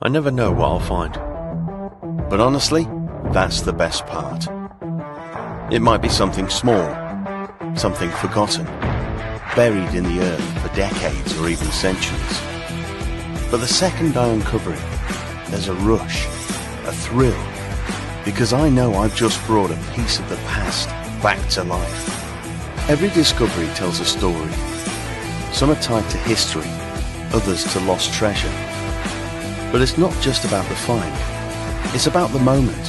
I never know what I'll find. But honestly, that's the best part. It might be something small, something forgotten, buried in the earth for decades or even centuries. But the second I uncover it, there's a rush, a thrill, because I know I've just brought a piece of the past back to life. Every discovery tells a story. Some are tied to history, others to lost treasure. But it's not just about the find. It's about the moment,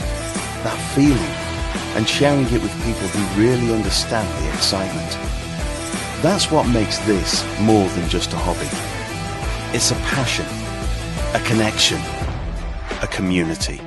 that feeling, and sharing it with people who really understand the excitement. That's what makes this more than just a hobby. It's a passion, a connection, a community.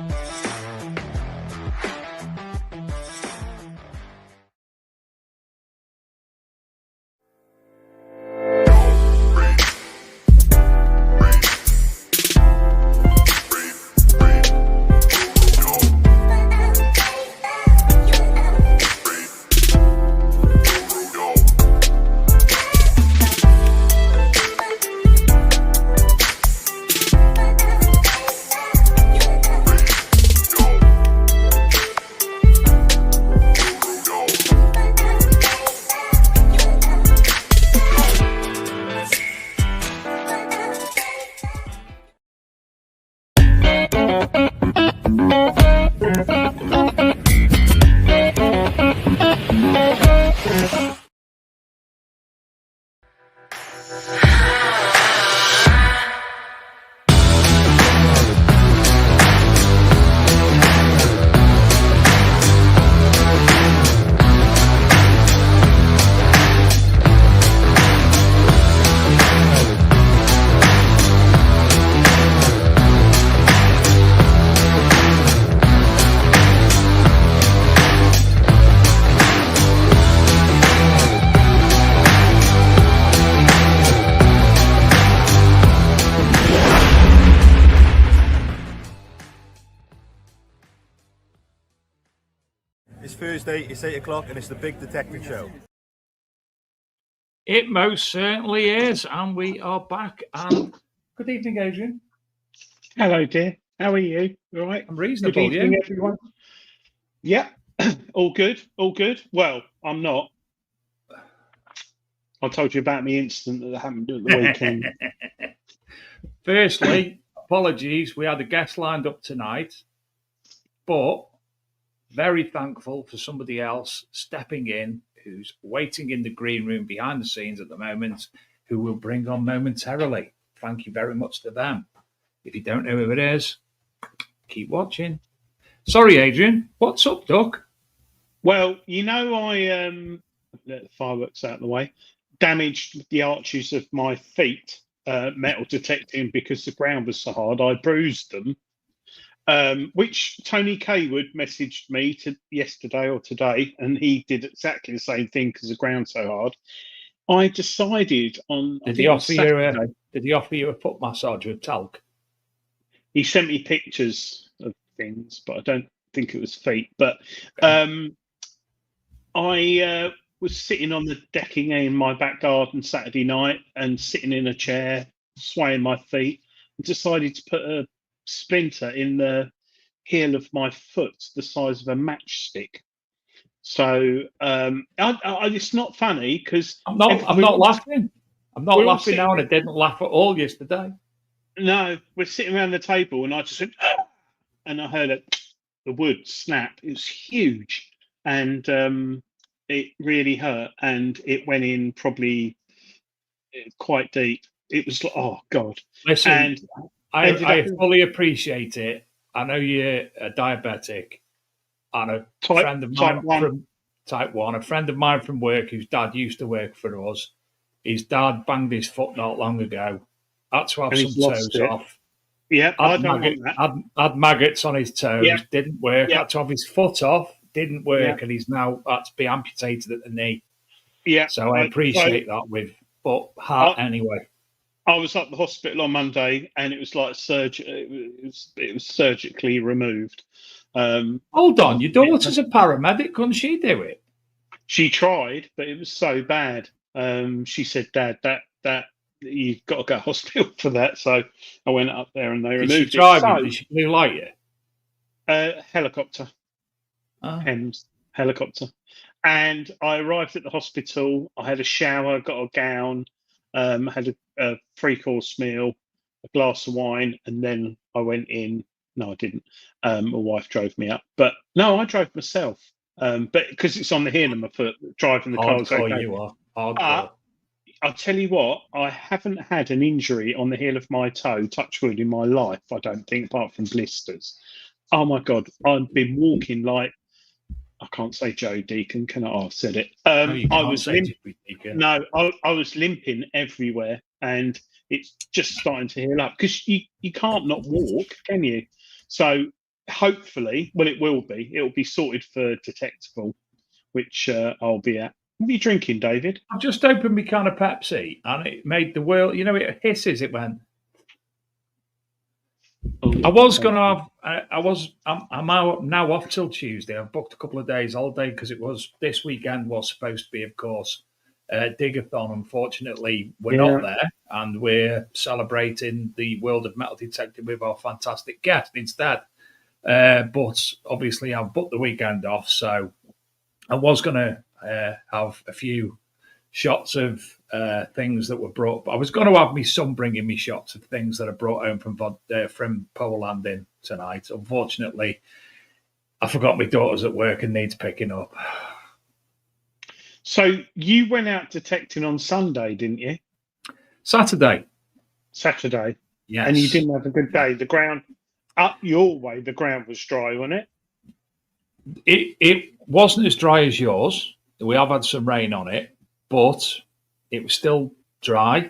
It's Thursday, it's 8 o'clock, and it's the Big Detective Show. It most certainly is, and we are back. And good evening, Adrian. Hello, dear. How are you? All right? I'm reasonable, Good evening, yeah? everyone. Yeah, all good, all good. Well, I'm not. I told you about my incident that happened at the weekend. Firstly, apologies. We had a guest lined up tonight, but very thankful for somebody else stepping in who's waiting in the green room behind the scenes at the moment, who we'll bring on momentarily. Thank you very much to them. If you don't know who it is, keep watching. Sorry, Adrian. What's up, Duck? Well, you know, I let the fireworks out of the way, damaged the arches of my feet, metal detecting because the ground was so hard. I bruised them. Which Tony Kaywood messaged me yesterday or today, and he did exactly the same thing because the ground's so hard. I decided on. Did he offer you a foot massage with talc? He sent me pictures of things, but I don't think it was feet. But I was sitting on the decking in my back garden Saturday night and sitting in a chair, swaying my feet, and decided to put a splinter in the heel of my foot, the size of a matchstick. So it's not funny because I'm not laughing. I'm not laughing now, and I didn't laugh at all yesterday. No, we're sitting around the table, and I just went, ah! And I heard the wood snap. It was huge, and it really hurt, and it went in probably quite deep. It was like, oh God! Listen, and I fully appreciate it. I know you're a diabetic, and a friend of mine from type 1, a friend of mine from work whose dad used to work for us. His dad banged his foot not long ago. Had to have some toes off. Yeah, had maggots on his toes. Yeah. Didn't work. Yeah. Had to have his foot off. Didn't work, and he's now had to be amputated at the knee. Yeah. So I appreciate that anyway. I was at the hospital on Monday, and it was like surgery. It was surgically removed. Hold on, your daughter's a paramedic. Couldn't she do it? She tried, but it was so bad. She said, "Dad, that you've got to go to hospital for that. So I went up there and they Did she removed drive it. you? Did she blue light you? Helicopter. Oh. Hems helicopter. And I arrived at the hospital. I had a shower, got a gown, had a 3-course meal, a glass of wine, and then I went in. No, I didn't. My wife drove me up, but no, I drove myself. But because it's on the heel of my foot, driving the car was okay. You are. But I'll tell you what, I haven't had an injury on the heel of my toe, touch wood, in my life, I don't think, apart from blisters. Oh my God, I've been walking like, I can't say Joe Deacon, can I? Oh, I've said it. I was I was limping everywhere, and it's just starting to heal up because you can't not walk, can you? So hopefully, well, it'll be sorted for detectable, which I'll be at. What are you drinking, David? I've just opened my can of Pepsi, and it made the world. You know, it hisses. It went. I was going to have. I'm out now off till Tuesday. I've booked a couple of days holiday because this weekend was supposed to be, of course, Digathon. Unfortunately, we're not there, and we're celebrating the world of metal detecting with our fantastic guest instead. But obviously, I've booked the weekend off, so I was going to have a few shots of things that were brought. I was going to have my son bringing me shots of things that are brought home from Poland in tonight. Unfortunately, I forgot my daughter's at work and needs picking up. So you went out detecting on Sunday, didn't you? Saturday. Yes. And you didn't have a good day. The ground up your way, the ground was dry, wasn't it? It wasn't as dry as yours. We have had some rain on it, but it was still dry.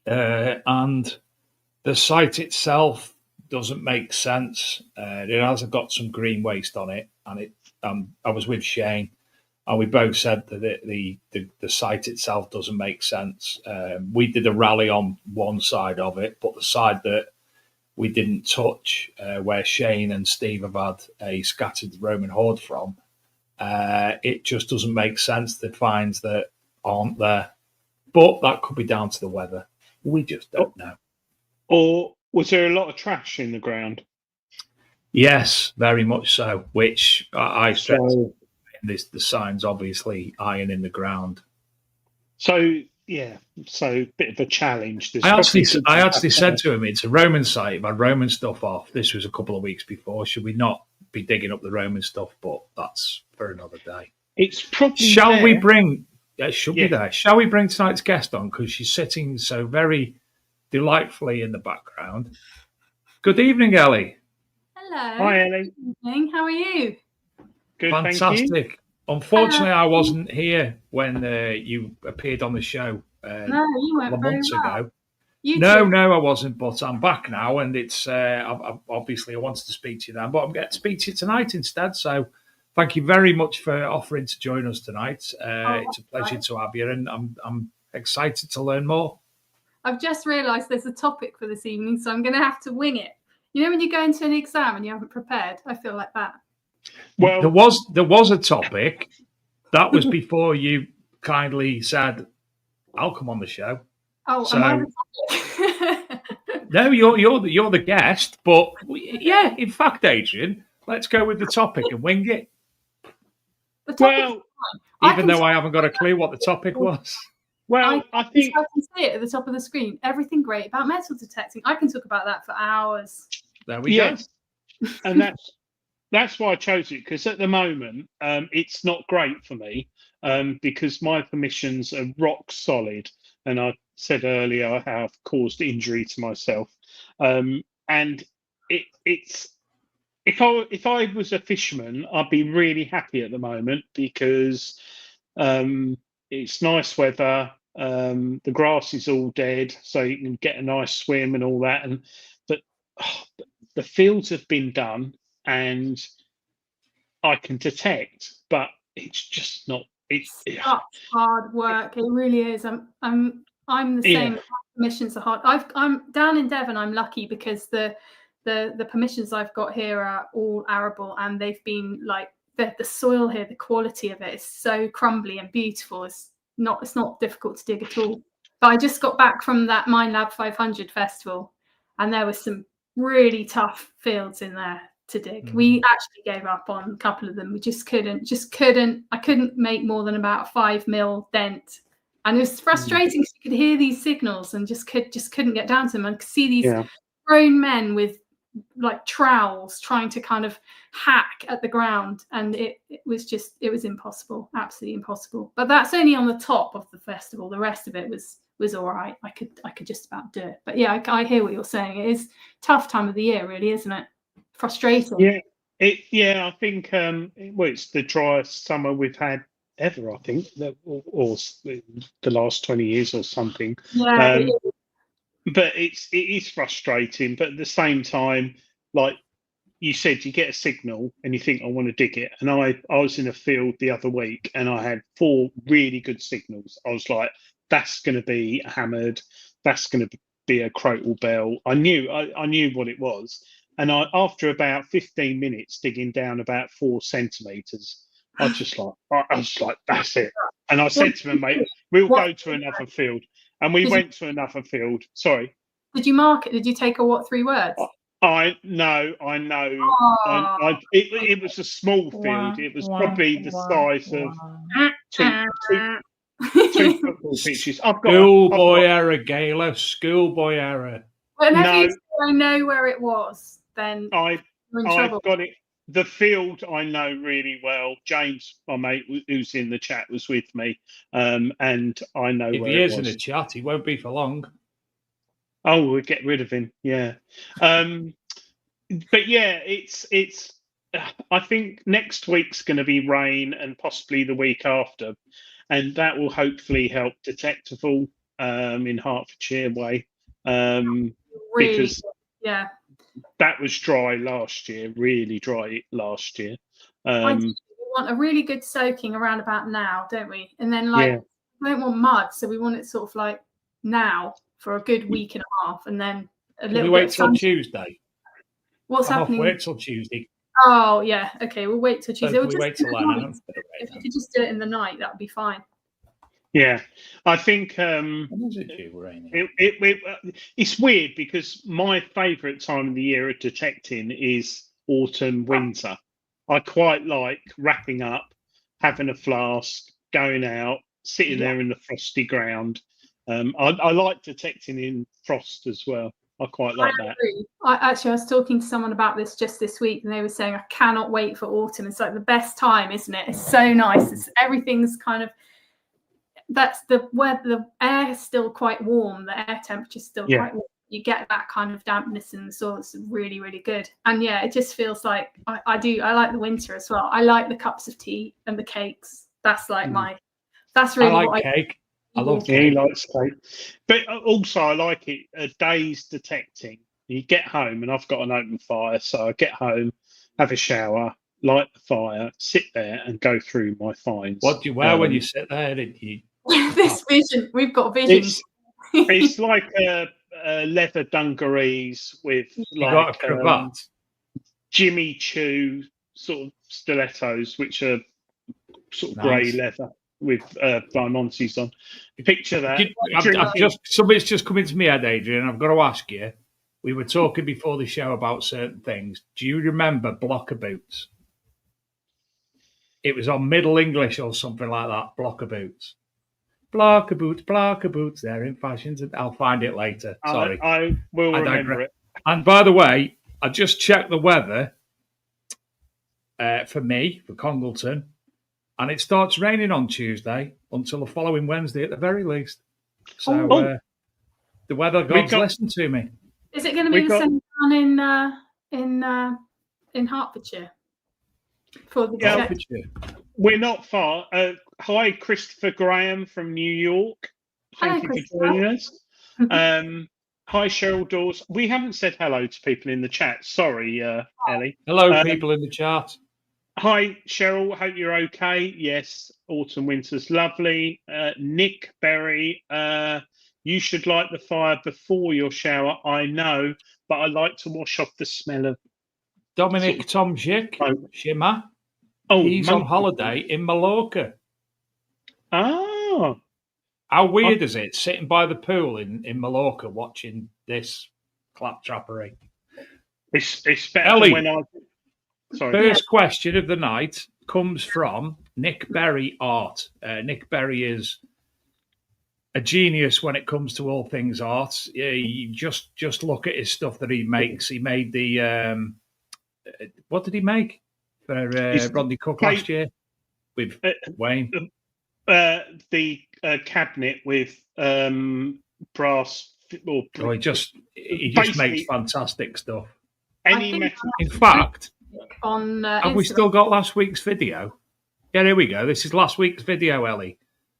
And the site itself doesn't make sense. It hasn't got some green waste on it. And I was with Shane, and we both said that the site itself doesn't make sense. We did a rally on one side of it, but the side that we didn't touch, where Shane and Steve have had a scattered Roman horde from, it just doesn't make sense. The finds that aren't there, but that could be down to the weather. We just don't know. Or was there a lot of trash in the ground? Yes, very much so. Which I stress. The signs obviously iron in the ground. So yeah, so bit of a challenge. I actually said to him, it's a Roman site. I've had Roman stuff off. This was a couple of weeks before. Should we not be digging up the Roman stuff? But that's for another day. It's probably. Shall we bring? It should be there. Shall we bring tonight's guest on, because she's sitting so very delightfully in the background? Good evening, Ellie. Hello. Hi, Ellie. Good evening. How are you? Good, fantastic. Thank you. Unfortunately, I wasn't here when you appeared on the show. No, you weren't very well. Ago. No, I wasn't. But I'm back now, and it's obviously I wanted to speak to you then, but I'm getting to speak to you tonight instead. So, thank you very much for offering to join us tonight. It's a pleasure to have you, and I'm excited to learn more. I've just realised there's a topic for this evening, so I'm going to have to wing it. You know when you go into an exam and you haven't prepared? I feel like that. Well, there was a topic that was before you kindly said, "I'll come on the show." Oh, so, am I the topic? No, you're the guest, but yeah. In fact, Adrian, let's go with the topic and wing it. Even though I haven't got a clue what the topic was. Well, I think I can see it at the top of the screen. Everything great about metal detecting. I can talk about that for hours. There we go. And that's why I chose it, because at the moment it's not great for me because my permissions are rock solid, and I said earlier how I've caused injury to myself, and it's if I was a fisherman, I'd be really happy at the moment because it's nice weather, the grass is all dead, so you can get a nice swim and all that, but the fields have been done. And I can detect, but it's just not. It's hard work. It really is. I'm the same. My permissions are hard. I'm down in Devon. I'm lucky because the permissions I've got here are all arable, and they've been like the soil here. The quality of it is so crumbly and beautiful. It's not difficult to dig at all. But I just got back from that Mine Lab 500 festival, and there were some really tough fields in there to dig. We actually gave up on a couple of them. We just couldn't. I couldn't make more than about a 5 mil dent, and it was frustrating because you could hear these signals and just couldn't get down to them. I could see these grown men with like trowels trying to kind of hack at the ground, and it was impossible, absolutely impossible. But that's only on the top of the festival. The rest of it was all right. I could just about do it. But yeah, I hear what you're saying. It is tough time of the year, really, isn't it? Frustrating. I think it's the driest summer we've had ever, I think, or the last 20 years or something. But it is frustrating. But at the same time, like you said, you get a signal and you think, I want to dig it. And I was in a field the other week and I had 4 really good signals. I was like, that's going to be a hammered. That's going to be a crotal bell. I knew what it was. And after about 15 minutes digging down about 4 centimetres, I was like, that's it. And I said to my mate, we'll go to another field. And we went to another field. Sorry. Did you mark it? Did you take 3 words? I know. It was a small field. It was probably the size of two football pitches. Schoolboy error, Gayla. Schoolboy error. Whenever you say I know where it was, then I've got it. The field I know really well. James, my mate, who's in the chat, was with me, and I know if where he it is was. in the chat, he won't be for long. Oh, we'll get rid of him. Yeah, but yeah, it's. I think next week's going to be rain, and possibly the week after, and that will hopefully help Detectival in Hertfordshire way, because that was dry last year, really dry last year. We want a really good soaking around about now, don't we? And then we don't want mud, so we want it sort of like now for a good week and a half, and then a little. Can we wait till Tuesday? What's happening? Wait till Tuesday. Oh yeah, okay. We'll wait till Tuesday. So we wait till then. If you could just do it in the night, that would be fine. Yeah, I think it's weird because my favourite time of the year at detecting is autumn, winter. I quite like wrapping up, having a flask, going out, sitting there in the frosty ground. I like detecting in frost as well. I quite like that. I was talking to someone about this just this week, and they were saying I cannot wait for autumn. It's like the best time, isn't it? It's so nice. Everything's kind of. That's where the air is still quite warm. The air temperature is still quite warm. You get that kind of dampness in the soil. It's really, really good. And yeah, it just feels like I like the winter as well. I like the cups of tea and the cakes. That's like that's really what cake. I love cake. He likes cake. But also I like it a day's detecting. You get home and I've got an open fire. So I get home, have a shower, light the fire, sit there and go through my finds. What do you wear when you sit there, didn't you? This vision, we've got visions. It's like leather dungarees with like Jimmy Choo sort of stilettos, which are sort of grey leather with diamantes on. Picture that. Something's just come into my head, Adrian. I've got to ask you. We were talking before the show about certain things. Do you remember blocker boots? It was on Middle English or something like that. Blocker boots. Blocker boots, they're in fashion. I'll find it later. Sorry. I will remember it. And by the way, I just checked the weather for me, for Congleton, and it starts raining on Tuesday until the following Wednesday at the very least. So the weather gods listen to me. Is it going to be the same down in Hertfordshire? For the Hertfordshire. We're not far. Hi, Christopher Graham from New York. Thank you for joining us. Hi, Cheryl Dawes. We haven't said hello to people in the chat. Sorry, Ellie. Hello, people in the chat. Hi, Cheryl. Hope you're okay. Yes, autumn, winter's lovely. Nick Berry. You should light the fire before your shower. I know, but I like to wash off the smell of. Dominic Tomczyk, Shimmer. Oh, he's on holiday in Mallorca. Oh, How weird is it sitting by the pool in Mallorca watching this claptrappery? It's better Ellie, than when I. Sorry. First question of the night comes from Nick Berry Art. Nick Berry is a genius when it comes to all things art. You just look at his stuff that he makes. He made the what did he make for Rodney Cook last year with Wayne? The cabinet with brass. He just makes fantastic stuff. Metal. In fact, on have we still got last week's video? Yeah, there we go. This is last week's video, Ellie.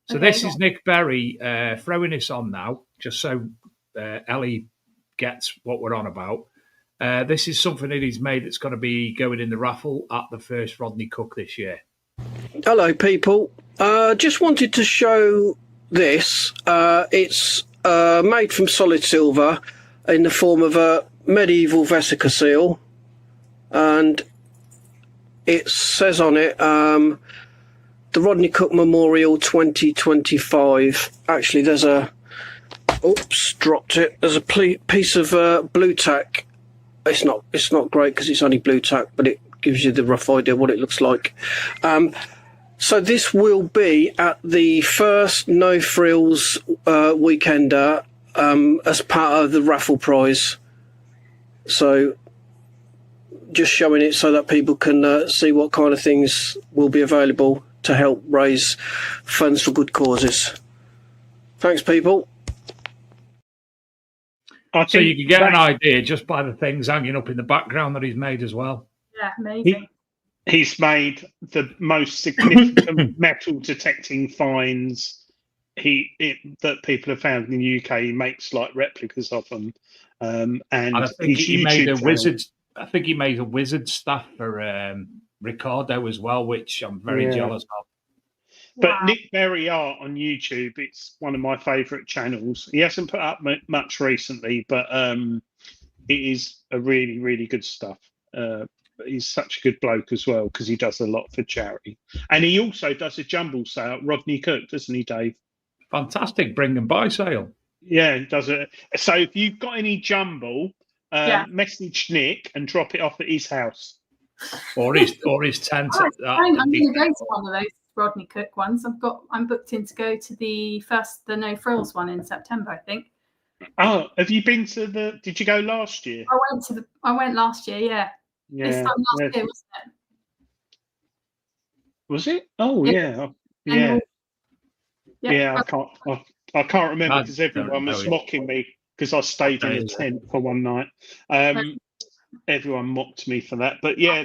So this is Nick Berry throwing this on now, just so Ellie gets what we're on about. This is something that he's made that's going to be going in the raffle at the first Rodney Cook this year. Hello, people. Just wanted to show this. It's made from solid silver in the form of a medieval vesica seal, and it says on it the Rodney Cook Memorial 2025. Actually, there's a dropped it. There's a piece of blue tack. It's not great because it's only blue tack, but it gives you the rough idea what it looks like. So this will be at the first No Frills weekender as part of the raffle prize. So just showing it so that people can see what kind of things will be available to help raise funds for good causes. Thanks, people. So you can get an idea just by the things hanging up in the background that he's made as well. Yeah, amazing. He's made the most significant metal detecting finds that people have found in the UK. He makes like replicas of them. And I think he made a wizard. I think he made a wizard staff for Ricardo as well, which I'm very jealous of. But Nick Berry Art on YouTube, it's one of my favourite channels. He hasn't put up much recently, but it is a really, really good stuff. He's such a good bloke as well because he does a lot for charity. And he also does a jumble sale at Rodney Cook, doesn't he, Dave? Fantastic bring and buy sale. Yeah, he does it. So if you've got any jumble, message Nick and drop it off at his house. Or his tent. I'm going to go to one of those Rodney Cook ones. I'm booked in to go to the No Frills one in September, I think. Oh, have you been to did you go last year? I went last year, yeah. This time last year, wasn't it? Was it? Oh yeah. I can't remember because everyone was mocking me because I stayed in a tent for one night. Everyone mocked me for that. But yeah,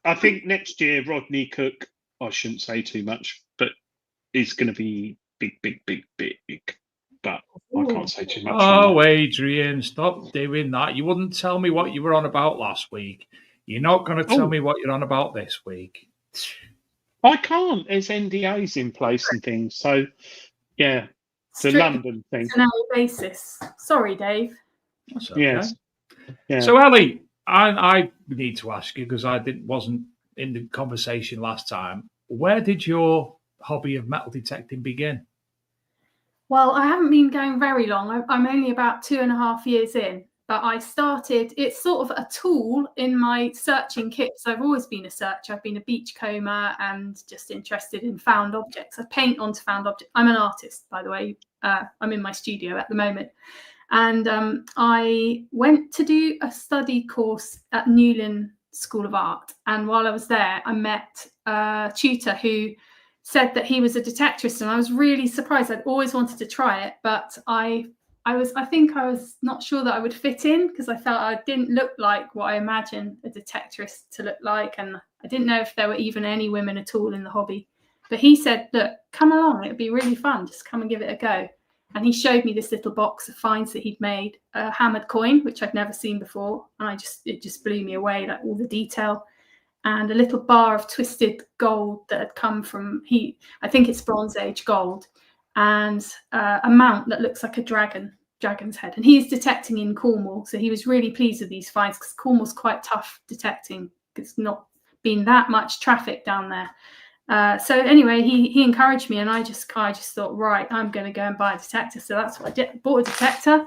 I think next year Rodney Cook, I shouldn't say too much, but it's going to be big. But I can't say too much. Oh, Adrian, stop doing that. You wouldn't tell me what you were on about last week. You're not going to tell me what you're on about this week. I can't. There's NDAs in place and things. So, yeah, the London thing. On a basis. Sorry, Dave. That's okay. Yes. Yeah. So, Ellie, I need to ask you because wasn't in the conversation last time. Where did your hobby of metal detecting begin? Well, I haven't been going very long. I'm only about 2.5 years in, but I started, it's sort of a tool in my searching kits. I've always been a searcher. I've been a beachcomber and just interested in found objects. I paint onto found objects. I'm an artist, by the way. I'm in my studio at the moment. And I went to do a study course at Newlyn School of Art. And while I was there, I met a tutor who said that he was a detectorist, and I was really surprised. I'd always wanted to try it, but I think I was not sure that I would fit in because I felt I didn't look like what I imagined a detectorist to look like, and I didn't know if there were even any women at all in the hobby. But he said, look, come along, it'd be really fun, just come and give it a go. And he showed me this little box of finds that he'd made, a hammered coin, which I'd never seen before, and it just blew me away, like all the detail. And a little bar of twisted gold that had come from, I think it's Bronze Age gold, and a mount that looks like a dragon's head. And he's detecting in Cornwall, so he was really pleased with these finds because Cornwall's quite tough detecting. It's not been that much traffic down there. So anyway, he encouraged me, and I just thought, right, I'm going to go and buy a detector. So that's what I did. Bought a detector,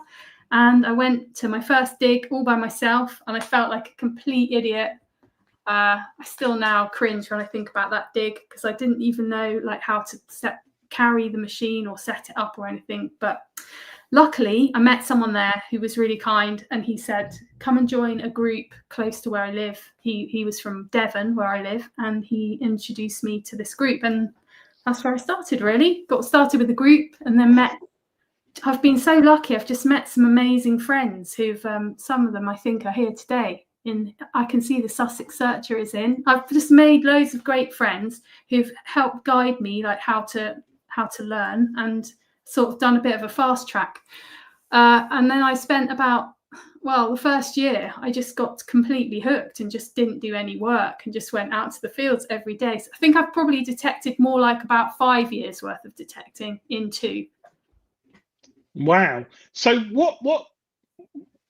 and I went to my first dig all by myself, and I felt like a complete idiot. I still now cringe when I think about that dig, because I didn't even know like how to carry the machine or set it up or anything. But luckily, I met someone there who was really kind, and he said, come and join a group close to where I live. He was from Devon, where I live, and he introduced me to this group, and that's where I started, really. Got started with the group, and then I've been so lucky. I've just met some amazing friends who've, some of them I think are here today. I can see the Sussex Searcher is in. I've just made loads of great friends who've helped guide me, like how to learn, and sort of done a bit of a fast track. And then I spent the first year, I just got completely hooked and just didn't do any work and just went out to the fields every day. So I think I've probably detected more like about 5 years worth of detecting in 2. Wow. So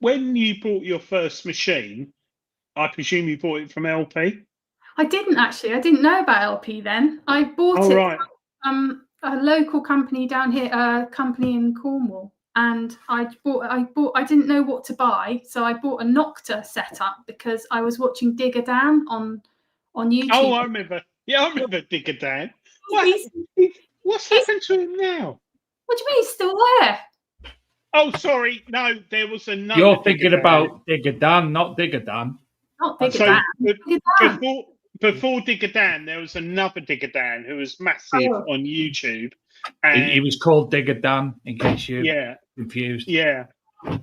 when you bought your first machine, I presume you bought it from LP? I didn't actually. I didn't know about LP then. I bought it from a local company down here, a company in Cornwall. And I didn't know what to buy, so I bought a Nocta setup because I was watching Digger Dan on YouTube. Oh, I remember. Yeah, I remember Digger Dan. What's happened to him now? What do you mean he's still there? Oh, sorry. No, there was another. You're thinking about Digger Dan, not Digger Dan. Not Digger Dan. Before Digger Dan, there was another Digger Dan who was massive on YouTube. And he was called Digger Dan, in case you're confused. Yeah.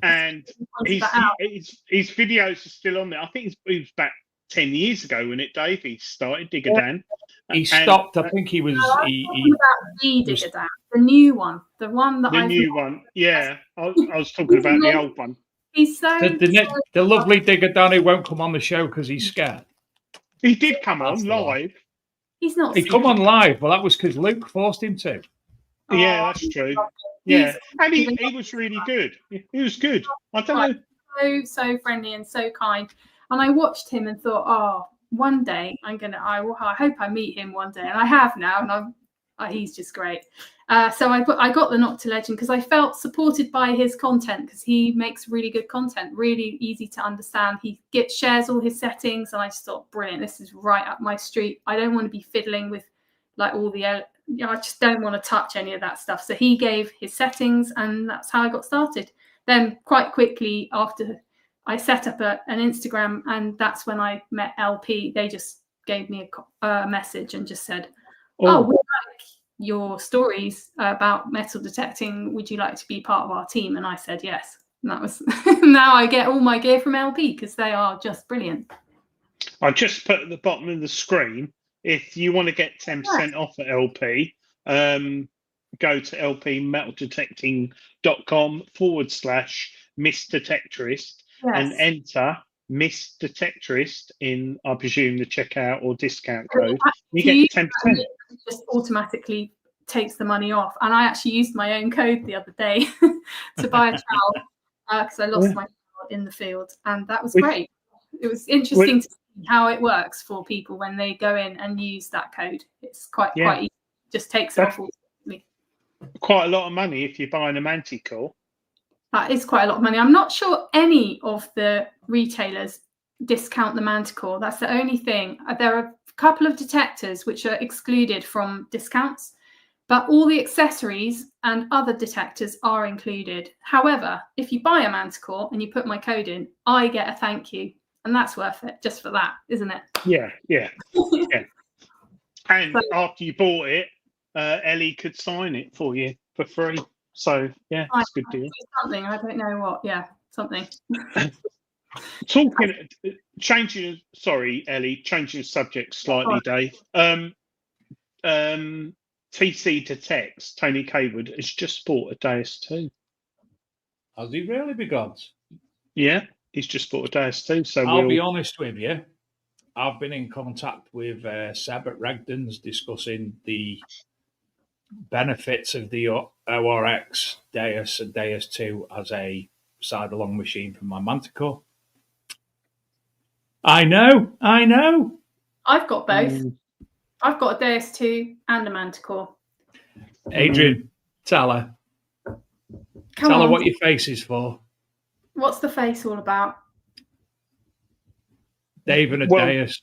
And his videos are still on there. I think it was back 10 years ago, when Dave? He started Digger Dan. He stopped. I think he was. About the Digger Dan, the new one, the one that the new one. Yeah, I was talking about the old one. He's so the lovely Digger Dan who won't come on the show because he's scared. He did come on live. He's not. He come on live. Well, that was because Luke forced him to. Yeah, that's true. Yeah, and he was really good. He was good. I don't know. So friendly and so kind. And I watched him and thought, one day I hope I meet him one day. And I have now, and he's just great. So I got the Nocta Legend because I felt supported by his content, because he makes really good content, really easy to understand. He shares all his settings, and I just thought, brilliant, this is right up my street. I don't want to be fiddling with like all the, I just don't want to touch any of that stuff. So he gave his settings, and that's how I got started. Then quite quickly after, I set up an Instagram, and that's when I met LP. They just gave me a message and just said, we like your stories about metal detecting. Would you like to be part of our team? And I said yes. And that was now I get all my gear from LP because they are just brilliant. I just put at the bottom of the screen, if you want to get 10% off at LP, go to lpmetaldetecting.com/Miss Detectorist and enter Miss Detectorist in, I presume, the checkout or discount code. You get 10%. Just automatically takes the money off. And I actually used my own code the other day to buy a trowel because I lost my trowel in the field, and that was great. It was interesting to see how it works for people when they go in and use that code. It's quite easy. Just takes it off automatically. Quite a lot of money if you're buying a Manticore. That is quite a lot of money. I'm not sure any of the retailers discount the Manticore. That's the only thing. There are a couple of detectors which are excluded from discounts, but all the accessories and other detectors are included. However, if you buy a Manticore and you put my code in, I get a thank you, and that's worth it just for that, isn't it? Yeah. And after you bought it, Ellie could sign it for you for free. So yeah, it's a good deal. Something, I don't know what. Yeah, something. Changing the subject slightly, Dave. TC Detects, Tony Kaywood has just bought a Deus 2. Has he really begun? Yeah, he's just bought a Deus 2. So I'll be honest with you. I've been in contact with Seb at Regden's discussing the benefits of the ORX Deus and Deus 2 as a side-along machine for my Manticore. I know. I've got both. I've got a Deus 2 and a Manticore. Adrian, tell her. Tell her what your face is for. What's the face all about? Dave and a Deus.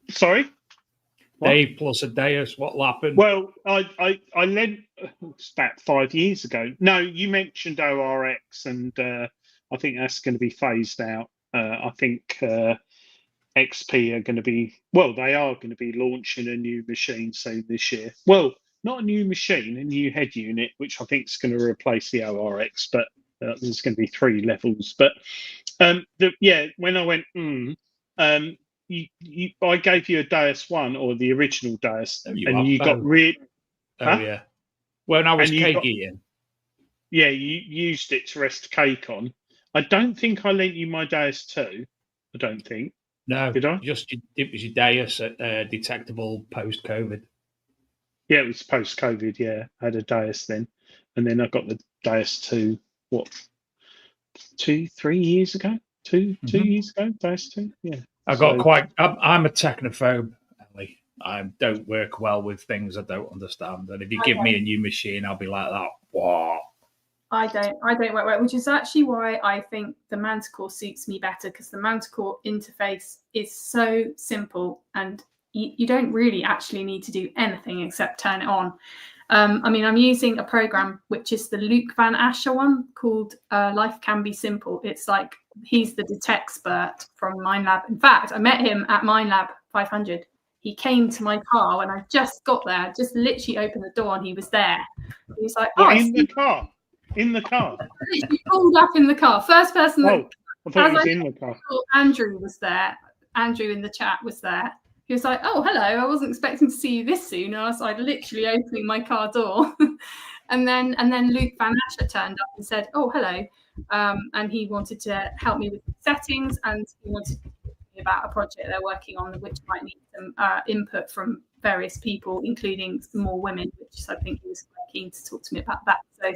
Sorry? What? Dave plus a Deus. What happened? Well, I lent it's about 5 years ago. No, you mentioned ORX, and I think that's going to be phased out. I think XP are going to be, well, they are going to be launching a new machine soon this year. Well, not a new machine, a new head unit, which I think is going to replace the ORX, but there's going to be 3 levels. But when I went, I gave you a Deus 1 or the original Deus, you got really. Oh, yeah. When I was cake eating. Yeah, you used it to rest cake on. I don't think I lent you my Deus 2. I don't think. No, did I? It was your Deus detectable post-COVID. Yeah, it was post-COVID. Yeah, I had a Deus then, and then I got the Deus 2. What? 3 years ago? 2 years ago. Deus 2. Yeah. I'm a technophobe, Ellie. I don't work well with things I don't understand. And if you give me a new machine, I'll be like that. What? I don't work well, which is actually why I think the Manticore suits me better, because the Manticore interface is so simple and you don't really actually need to do anything except turn it on. I mean, I'm using a program which is the Luke Van Asher one called Life Can Be Simple. It's like he's the detexpert from MindLab. In fact, I met him at MindLab 500. He came to my car when I just got there, just literally opened the door and he was there. He was like, in the car? In the car? He pulled up in the car. First person. Oh, I thought he was in the car. Andrew was there. Andrew in the chat was there. He was like, "Oh, hello. I wasn't expecting to see you this soon." I was like, literally opening my car door, and then Luke Van Asher turned up and said, "Oh, hello," and he wanted to help me with settings, and he wanted to talk to me about a project they're working on, which might need some input from various people, including some more women, which I think he was quite keen to talk to me about that. So.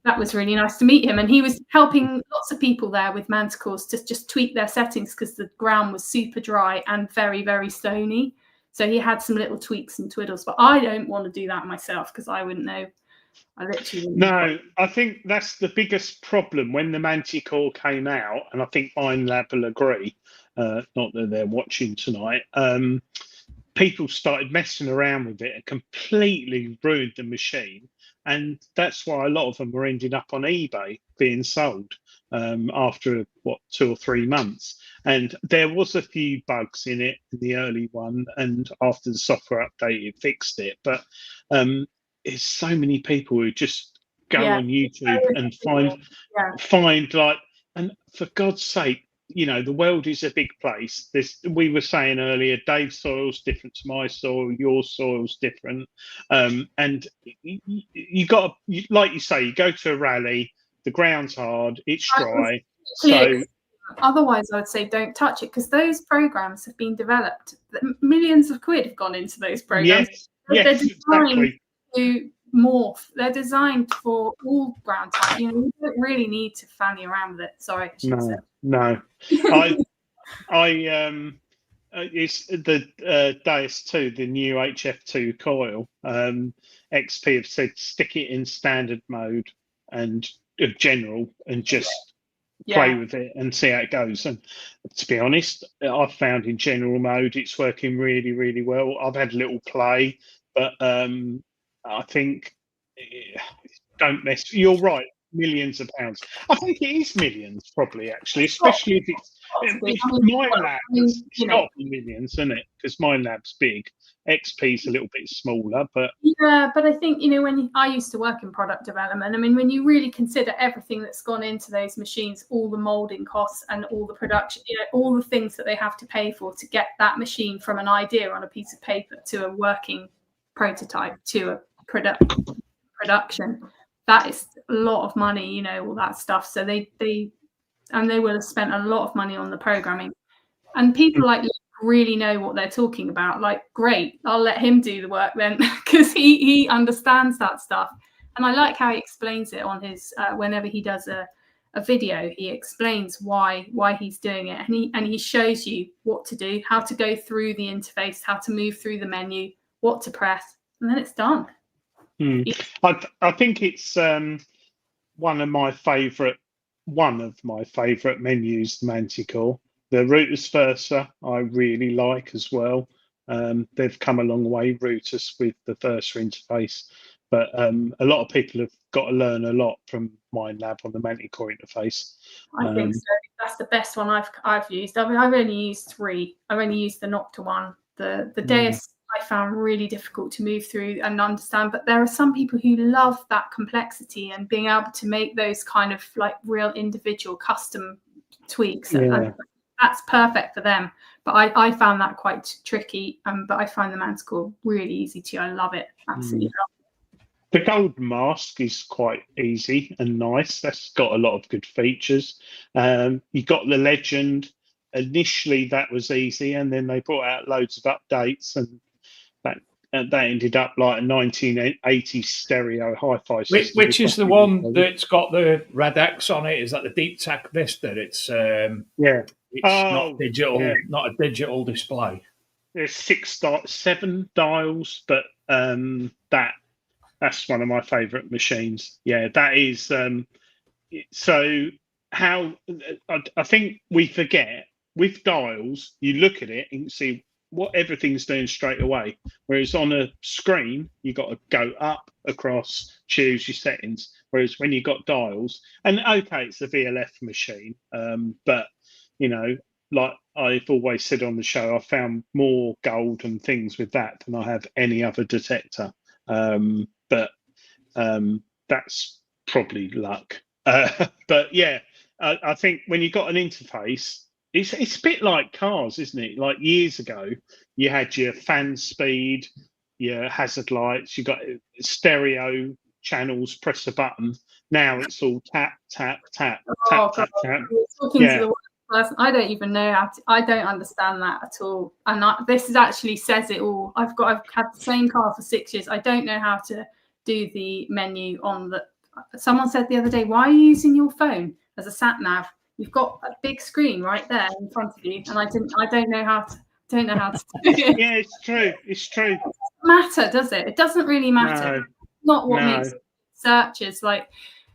That was really nice to meet him, and he was helping lots of people there with Manticores to just tweak their settings because the ground was super dry and very, very stony. So he had some little tweaks and twiddles, but I don't want to do that myself because I wouldn't know. I literally wouldn't know. I think that's the biggest problem when the Manticore came out, and I think MindLab will agree. Not that they're watching tonight. People started messing around with it and completely ruined the machine. And that's why a lot of them were ending up on eBay being sold after 2 or 3 months. And there was a few bugs in it in the early one, and after the software update, it fixed it. But there's so many people who just go on YouTube and find like, and for God's sake, you know, the world is a big place. We were saying earlier, Dave's soil's different to my soil, your soil's different. And you got to, like you say, you go to a rally, the ground's hard, it's dry. So otherwise, I would say don't touch it, because those programs have been developed. Millions of quid have gone into those programs. Yes, exactly. To morph. They're designed for all ground type. You know, you don't really need to fanny around with it. Sorry. No. It's the Deus 2, the new HF2 coil. XP have said stick it in standard mode and general and just play with it and see how it goes. And to be honest, I've found in general mode it's working really, really well. I've had a little play, but I think don't mess. You're right. Millions of pounds. I think it is millions, probably, actually, especially if it's MindLab. It's got to be millions, isn't it? Because MindLab's big. XP's a little bit smaller, but but I think, you know, when I used to work in product development, I mean, when you really consider everything that's gone into those machines, all the molding costs and all the production, you know, all the things that they have to pay for to get that machine from an idea on a piece of paper to a working prototype to a production. That is a lot of money, you know, all that stuff. So they will have spent a lot of money on the programming, and people like Luke really know what they're talking about. Like, great, I'll let him do the work then, because he understands that stuff. And I like how he explains it on his whenever he does a a video. He explains why he's doing it, and he shows you what to do, how to go through the interface, how to move through the menu, what to press, and then it's done. I think it's one of my favourite menus, Manticore. The Rootus Versa I really like as well. They've come a long way, Rootus, with the Versa interface, but a lot of people have got to learn a lot from MindLab on the Manticore interface. I think so. That's the best one I've used. I've only used 3. I've only used the Nocta one. The Deus I found really difficult to move through and understand, but there are some people who love that complexity and being able to make those kind of like real individual custom tweaks. And that's perfect for them. But I found that quite tricky. But I find the Manticore really easy too. I love it. Absolutely love it. The Golden Mask is quite easy and nice. That's got a lot of good features. You got the Legend. Initially, that was easy, and then they brought out loads of updates, and that ended up like a 1980s stereo hi-fi system. Which is the one that's got the red X on it? Is that the Deep Tech Vista? It's not digital, not a digital display. There's 7 dials, but that's one of my favourite machines. Yeah, that is. So how I think we forget with dials, you look at it and you see what everything's doing straight away. Whereas on a screen, you got to go up, across, choose your settings. Whereas when you got dials, and okay, it's a VLF machine, but you know, like I've always said on the show, I found more gold and things with that than I have any other detector. But that's probably luck. But yeah, I think when you got an interface, it's a bit like cars, isn't it? Like years ago, you had your fan speed, your hazard lights, you got stereo channels, press a button. Now it's all tap, tap, tap, tap, tap, tap. I don't even know how to. I don't understand that at all. And this actually says it all. I've had the same car for 6 years. I don't know how to do the menu on the. Someone said the other day, "Why are you using your phone as a sat nav? You've got a big screen right there in front of you." And I don't know how to. Do it. Yeah, it's true. It's true. It doesn't matter, does it? It doesn't really matter. No. Not what makes searches like.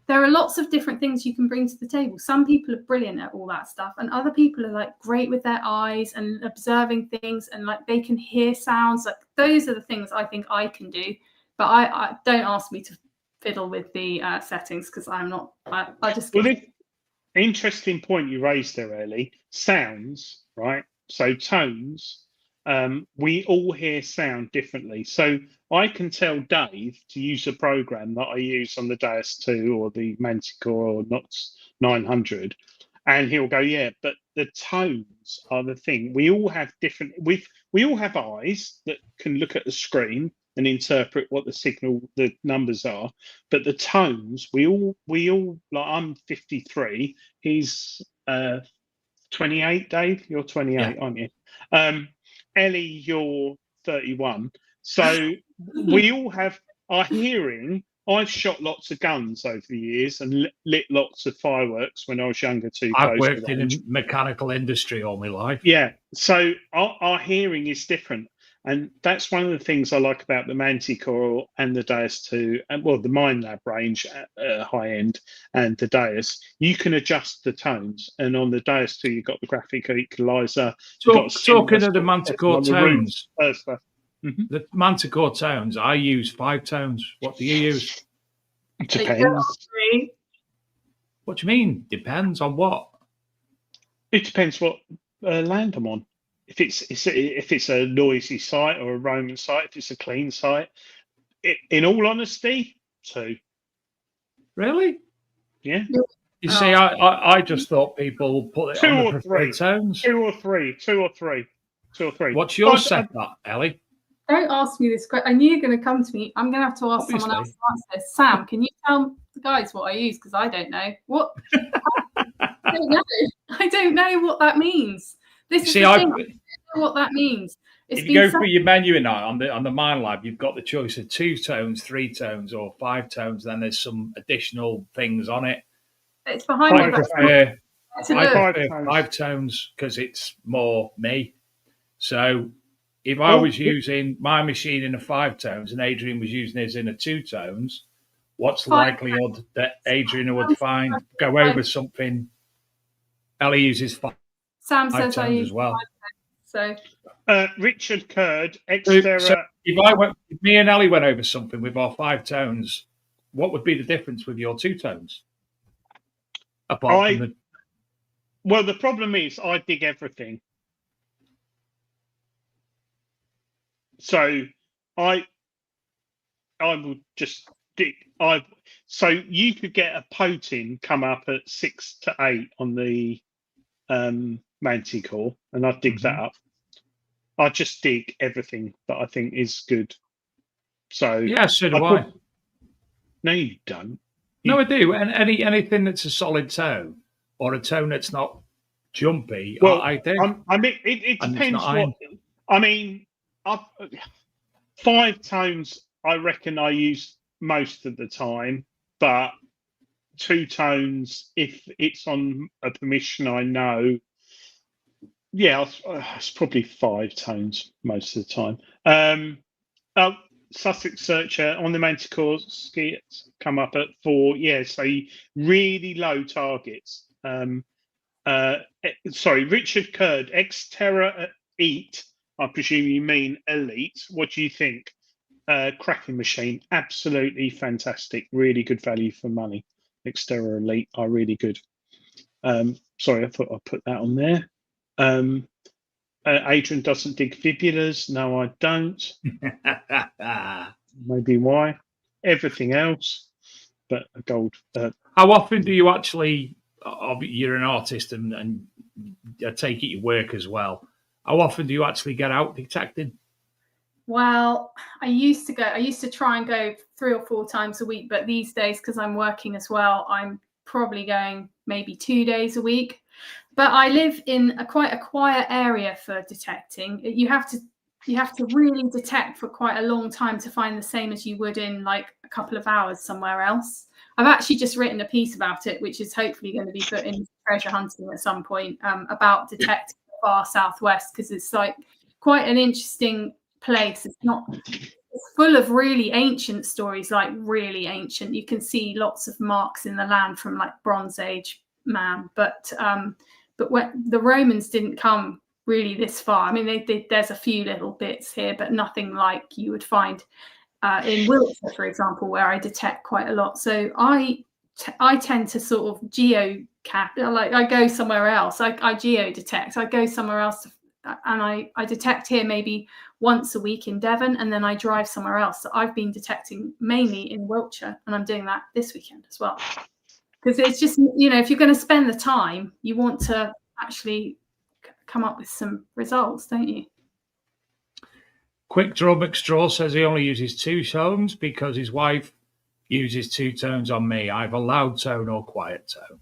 There are lots of different things you can bring to the table. Some people are brilliant at all that stuff, and other people are like great with their eyes and observing things, and like they can hear sounds. Like those are the things I think I can do. But I don't ask me to fiddle with the settings because I'm not. I just. Well, interesting point you raised there, Ellie. Sounds, right? So tones. We all hear sound differently. So I can tell Dave to use a program that I use on the Deus 2 or the Manticore or Nox 900, and he'll go, yeah, but the tones are the thing. We all have different. We all have eyes that can look at the screen and interpret what the numbers are, but the tones, we all like. I'm 53. He's 28. Dave, you're 28, aren't you? Ellie, you're 31. So we all have our hearing. I've shot lots of guns over the years and lit lots of fireworks when I was younger too. I've worked in the mechanical industry all my life. Yeah, so our hearing is different. And that's one of the things I like about the Manticore and the Deus 2, and well, the MindLab range at high end and the Deus. You can adjust the tones, and on the Deus 2, you've got the graphic equalizer. Talking of the Manticore tones, Mm-hmm. the Manticore tones, I use 5 tones. What do you use? It depends. What do you mean? Depends on what? It depends what land I'm on. If it's a noisy site or a Roman site, if it's a clean site, in all honesty, 2. Really? Yeah. You see, I just thought people put it 2 on or the 3 tones. 2 or 3. 2 or 3. 2 or 3. What's your setup, Ellie? Don't ask me this question. I knew you were going to come to me. I'm going to have to ask someone else to answer this. Sam, can you tell the guys what I use? Because I don't know. What? I don't know. I don't know what that means. This is the thing. I don't know what that means. If you go through your menu on the MindLab, you've got the choice of 2 tones, 3 tones, or 5 tones. Then there's some additional things on it. It's behind I me. But prefer, to I look. prefer 5 tones because it's more me. So if I was using my machine in a 5 tones and Adrian was using his in a 2 tones, what's the 5 likelihood that Adrian would go over something? Ellie uses 5 Sam says tones I use as well. 5 tones, Richard Curd, So Xterra. if me and Ellie went over something with our 5 tones, what would be the difference with your 2 tones? Apart from Well, the problem is I dig everything. So I would just dig. So you could get a potin come up at 6 to 8 on the Manticore, and I'd dig that up. I just dig everything that I think is good. So yeah, so do I. No, you don't. No, I do. And anything that's a solid tone or a tone that's not jumpy, Well, I do. I mean, it depends what. I mean, 5 tones, I reckon I use most of the time, but 2 tones, if it's on a permission I know, yeah, it's probably 5 tones most of the time. Sussex Searcher on the Manticore skits come up at 4. Yeah, so really low targets. Sorry, Richard Curd, Xterra Eat. I presume you mean Elite. What do you think? Cracking machine, absolutely fantastic. Really good value for money. Xterra Elite are really good. Sorry, I thought I'd put that on there. Adrian doesn't dig fibulas. No, I don't. Maybe why. Everything else, but a gold. How often do you actually? You're an artist, and I take it you work as well. How often do you actually get out detecting? Well, I used to try and go 3 or 4 times a week, but these days, because I'm working as well, I'm probably going maybe 2 days a week. But I live in quite a quiet area for detecting. You have to really detect for quite a long time to find the same as you would in like a couple of hours somewhere else. I've actually just written a piece about it, which is hopefully going to be put in Treasure Hunting at some point, about detecting the far southwest, because it's like quite an interesting place. It's full of really ancient stories, like really ancient. You can see lots of marks in the land from like Bronze Age man, but when the Romans didn't come really this far. I mean, there's a few little bits here, but nothing like you would find in Wiltshire, for example, where I detect quite a lot. So I tend to sort of like I go somewhere else. I geo detect. I go somewhere else and I detect here maybe once a week in Devon, and then I drive somewhere else. So I've been detecting mainly in Wiltshire, and I'm doing that this weekend as well. Because it's just, if you're going to spend the time, you want to actually come up with some results, don't you? Quick Draw McStraw says he only uses 2 tones because his wife uses 2 tones on me. I have a loud tone or quiet tone.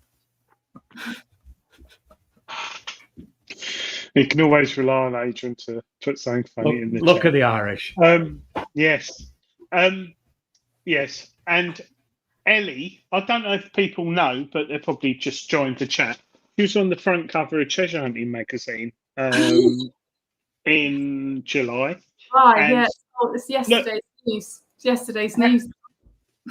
You can always rely on Adrian to put something funny in the Look chat. at the Irish. Yes. Yes. And Ellie, I don't know if people know, but they're probably just joined the chat. She was on the front cover of Treasure Hunting magazine in July. Right, yeah. It's yesterday's news. It's yesterday's news.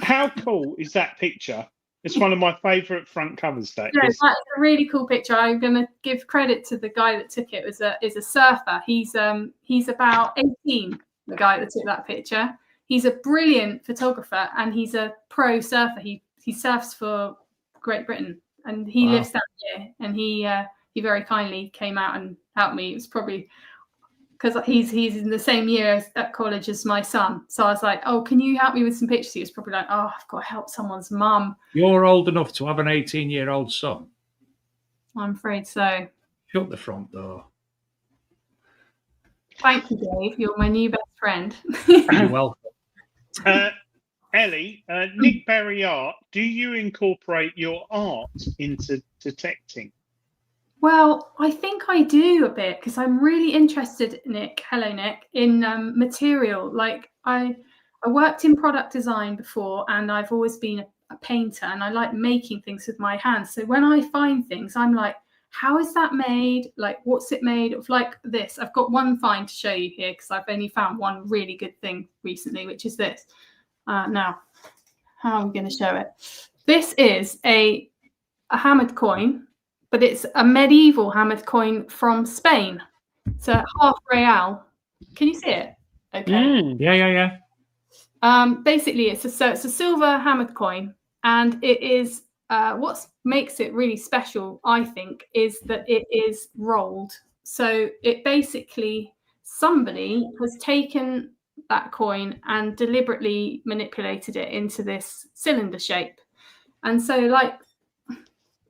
How cool is that picture? It's one of my favourite front covers. That's a really cool picture. I'm going to give credit to the guy that took it. Is a surfer. He's about 18. The guy that took that picture. He's a brilliant photographer, and he's a pro surfer. He surfs for Great Britain, and he lives down here. And he very kindly came out and helped me. It was probably because he's in the same year at college as my son. So I was like, "Oh, can you help me with some pictures?" He was probably like, "Oh, I've got to help someone's mum." You're old enough to have an 18-year-old son? I'm afraid so. Shut the front door. Thank you, Dave. You're my new best friend. You're welcome. Ellie, Nick Berry Art, do you incorporate your art into detecting? Well, I think I do a bit, because I'm really interested, Nick. Hello, Nick. In material. Like I worked in product design before, and I've always been a painter and I like making things with my hands. So when I find things, I'm like, how is that made? Like, what's it made of? Like this. I've got one find to show you here because I've only found one really good thing recently, which is this. Now, how are we going to show it? This is a hammered coin, but it's a medieval hammered coin from Spain. It's a half real. Can you see it? Okay. Yeah. Basically, it's a silver hammered coin, and it is what makes it really special, I think, is that it is rolled. So it basically, somebody has taken that coin and deliberately manipulated it into this cylinder shape. And so, like,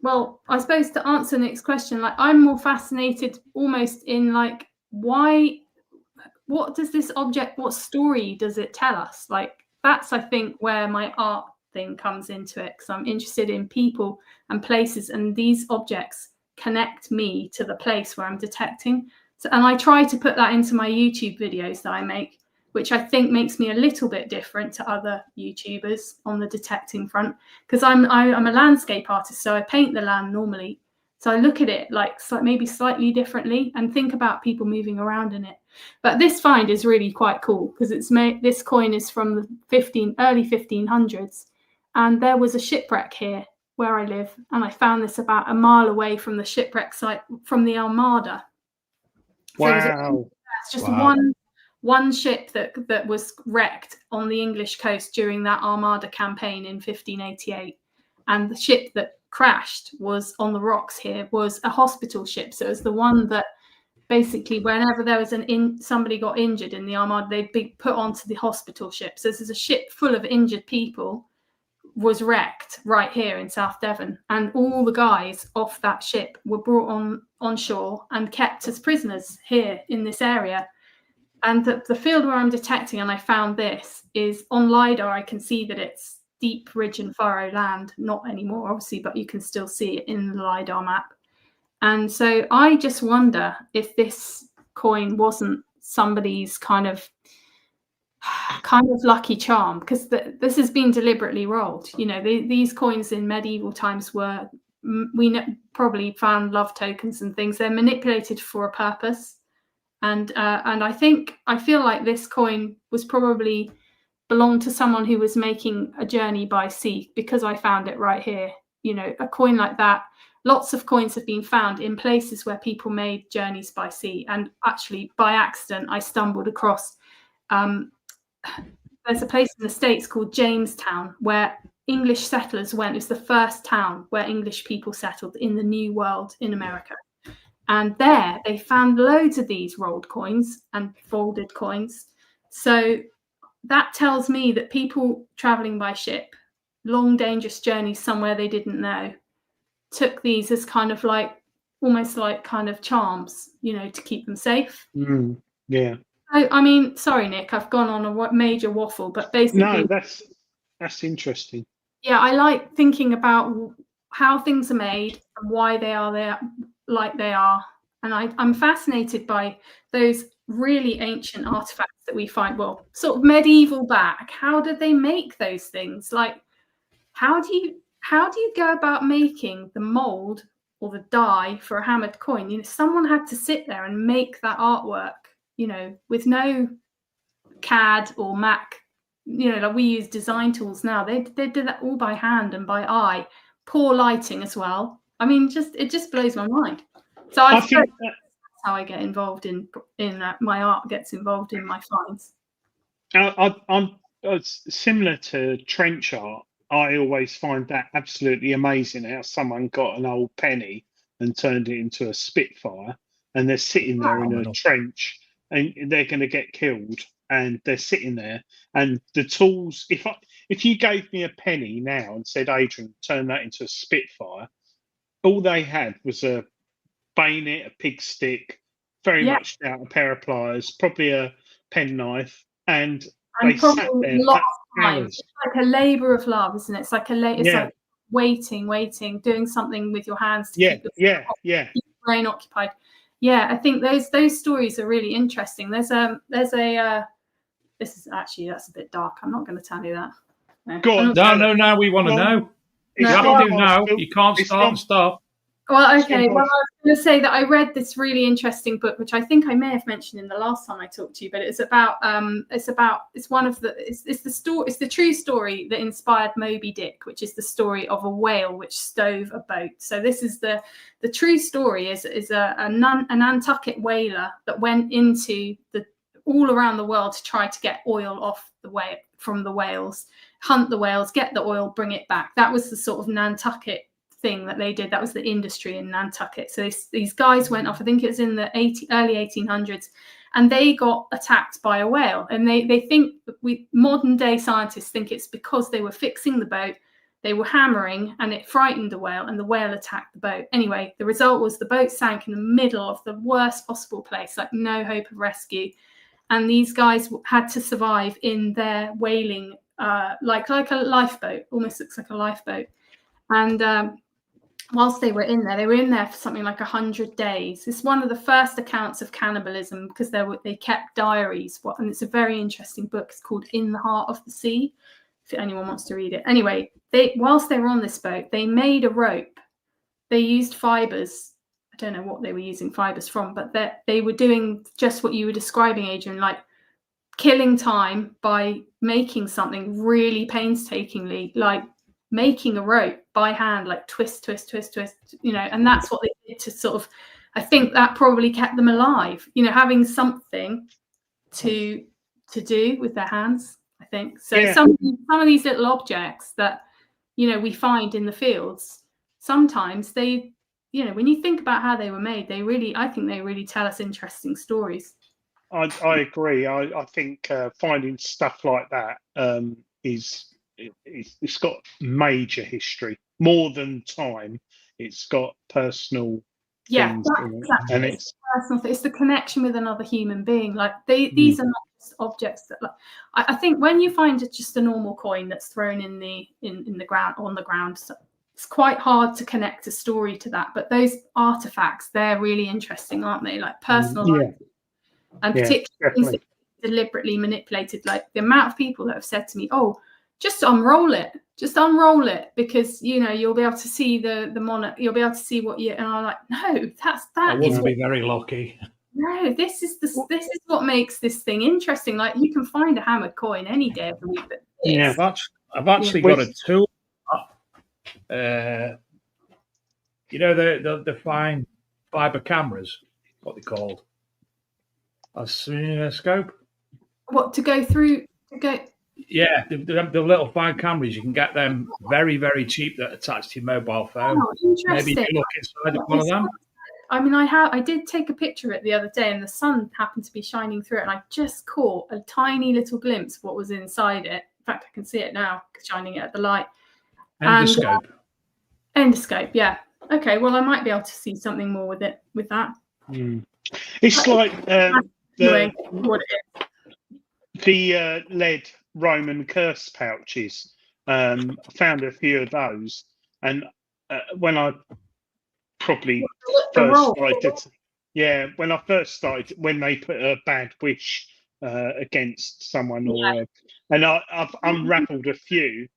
well, I suppose to answer the next question, like, I'm more fascinated almost in like, what does this object, what story does it tell us? Like, that's, I think, where my art thing comes into it, because I'm interested in people and places, and these objects connect me to the place where I'm detecting. So, and I try to put that into my YouTube videos that I make, which I think makes me a little bit different to other YouTubers on the detecting front, because I'm a landscape artist, so I paint the land normally. So I look at it like maybe slightly differently and think about people moving around in it. But this find is really quite cool because it's made. This coin is from the early 1500s, and there was a shipwreck here where I live, and I found this about a mile away from the shipwreck site from the Armada. So wow! It's just one ship that was wrecked on the English coast during that Armada campaign in 1588, and the ship that crashed was on the rocks here was a hospital ship. So it was the one that basically whenever there was somebody got injured in the Armada, they'd be put onto the hospital ship. So this is a ship full of injured people was wrecked right here in South Devon, and all the guys off that ship were brought on shore and kept as prisoners here in this area. And the field where I'm detecting, and I found this, is on LiDAR. I can see that it's deep ridge and furrow land, not anymore obviously, but you can still see it in the LiDAR map. And so I just wonder if this coin wasn't somebody's kind of lucky charm, because this has been deliberately rolled. You know, these coins in medieval times were, probably found love tokens and things. They're manipulated for a purpose. And I feel like this coin was probably belonged to someone who was making a journey by sea, because I found it right here. You know, a coin like that. Lots of coins have been found in places where people made journeys by sea. And actually, by accident, I stumbled across, there's a place in the States called Jamestown where English settlers went. It was the first town where English people settled in the New World in America. And there they found loads of these rolled coins and folded coins. So that tells me that people traveling by ship, long, dangerous journeys somewhere they didn't know, took these as kind of like, almost like kind of charms, you know, to keep them safe. Yeah. So, I mean, sorry, Nick, I've gone on a major waffle, but basically... No, that's interesting. Yeah, I like thinking about how things are made and why they are there like they are. And I'm fascinated by those really ancient artifacts that we find, well, sort of medieval back. How did they make those things? Like, how do you go about making the mold or the die for a hammered coin? You know, someone had to sit there and make that artwork, you know, with no CAD or Mac. You know, like we use design tools now. They did that all by hand and by eye. Poor lighting as well. I mean, it just blows my mind. So I think that's how I get involved in my art gets involved in my finds. I'm similar to trench art. I always find that absolutely amazing how someone got an old penny and turned it into a Spitfire, and they're sitting there in a trench, and they're going to get killed, and they're sitting there, and the tools. If you gave me a penny now and said, Adrian, turn that into a Spitfire, all they had was a bayonet, a pig stick, very much out, a pair of pliers, probably a penknife, and they sat there for hours. It's like a labour of love, isn't it? It's like like waiting, doing something with your hands to keep your brain occupied. Yeah, I think those stories are really interesting. That's a bit dark. I'm not going to tell you that. Go on. No, we want to know. You It's have No, to from do now. Phil. You can't It's start from- and stop. Well, okay. Well, Well, I was going to say that I read this really interesting book, which I think I may have mentioned in the last time I talked to you, but it's the true story that inspired Moby Dick, which is the story of a whale which stove a boat. So this is the true story is a Nantucket whaler that went into all around the world to try to get oil off from the whales, hunt the whales, get the oil, bring it back. That was the sort of Nantucket thing that they did. That was the industry in Nantucket. So these guys went off, I think it was in the early 1800s, and they got attacked by a whale. And they think, modern day scientists think it's because they were fixing the boat, they were hammering, and it frightened the whale, and the whale attacked the boat. Anyway, the result was the boat sank in the middle of the worst possible place, like no hope of rescue. And these guys had to survive in their whaling, like a lifeboat, almost looks like a lifeboat. And whilst they were in there for something like 100 days. It's one of the first accounts of cannibalism because they kept diaries. And it's a very interesting book. It's called In the Heart of the Sea, if anyone wants to read it. Anyway, whilst they were on this boat, they made a rope. They used fibers. I don't know what they were using fibers from, but they were doing just what you were describing, Adrian, like killing time by making something really painstakingly, like making a rope by hand, like twist, and that's what they did to sort of, I think that probably kept them alive, having something to do with their hands, I think. So yeah. Some of these little objects that, we find in the fields, sometimes they, when you think about how they were made, I think they really tell us interesting stories. I agree. I think finding stuff like that it's got major history, more than time. It's got personal things in it. Exactly. And it's personal. It's the connection with another human being. Like these are not just objects that, like, I think when you find just a normal coin that's thrown in the ground, on the ground, so it's quite hard to connect a story to that. But those artifacts, they're really interesting, aren't they? Like personal life. And particularly things that are deliberately manipulated. Like the amount of people that have said to me, "Oh, just unroll it, because you'll be able to see the monarch, you'll be able to see what you." And I'm like, "No, that I wouldn't be very lucky." No, this is what makes this thing interesting. Like you can find a hammered coin any day of the week. But I've actually got a tool. The fine fiber cameras, what they're called. A cinescope. What, to go through? Yeah, the little fine cameras, you can get them very, very cheap that attach to your mobile phone. Oh, interesting. Maybe you look inside of one of them. I mean, I did take a picture of it the other day, and the sun happened to be shining through it, and I just caught a tiny little glimpse of what was inside it. In fact, I can see it now, shining it at the light. Endoscope. Endoscope, yeah. Okay, well, I might be able to see something more with that. It's like what it is. The lead Roman curse pouches. I found a few of those, and when I probably when I first started, when they put a bad wish against someone, and I've unravelled a few.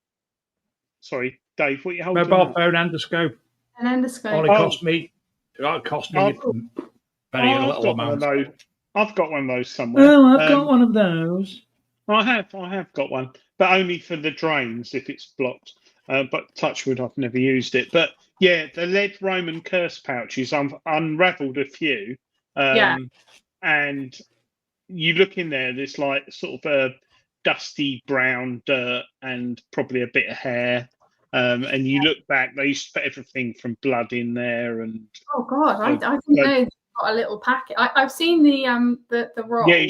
Sorry, Dave, what you holding? Mobile phone endoscope. An endoscope. Only cost me very little amount. I've got one of those somewhere. Oh, I've got one of those. I have got one, but only for the drains if it's blocked. But touch wood, I've never used it. But yeah, the lead Roman curse pouches, I've unravelled a few. And you look in there, there's like sort of a dusty brown dirt and probably a bit of hair. And you look back, they used to put everything from blood in there. And oh God, I didn't know they've got a little packet. I've seen the roll. Yeah,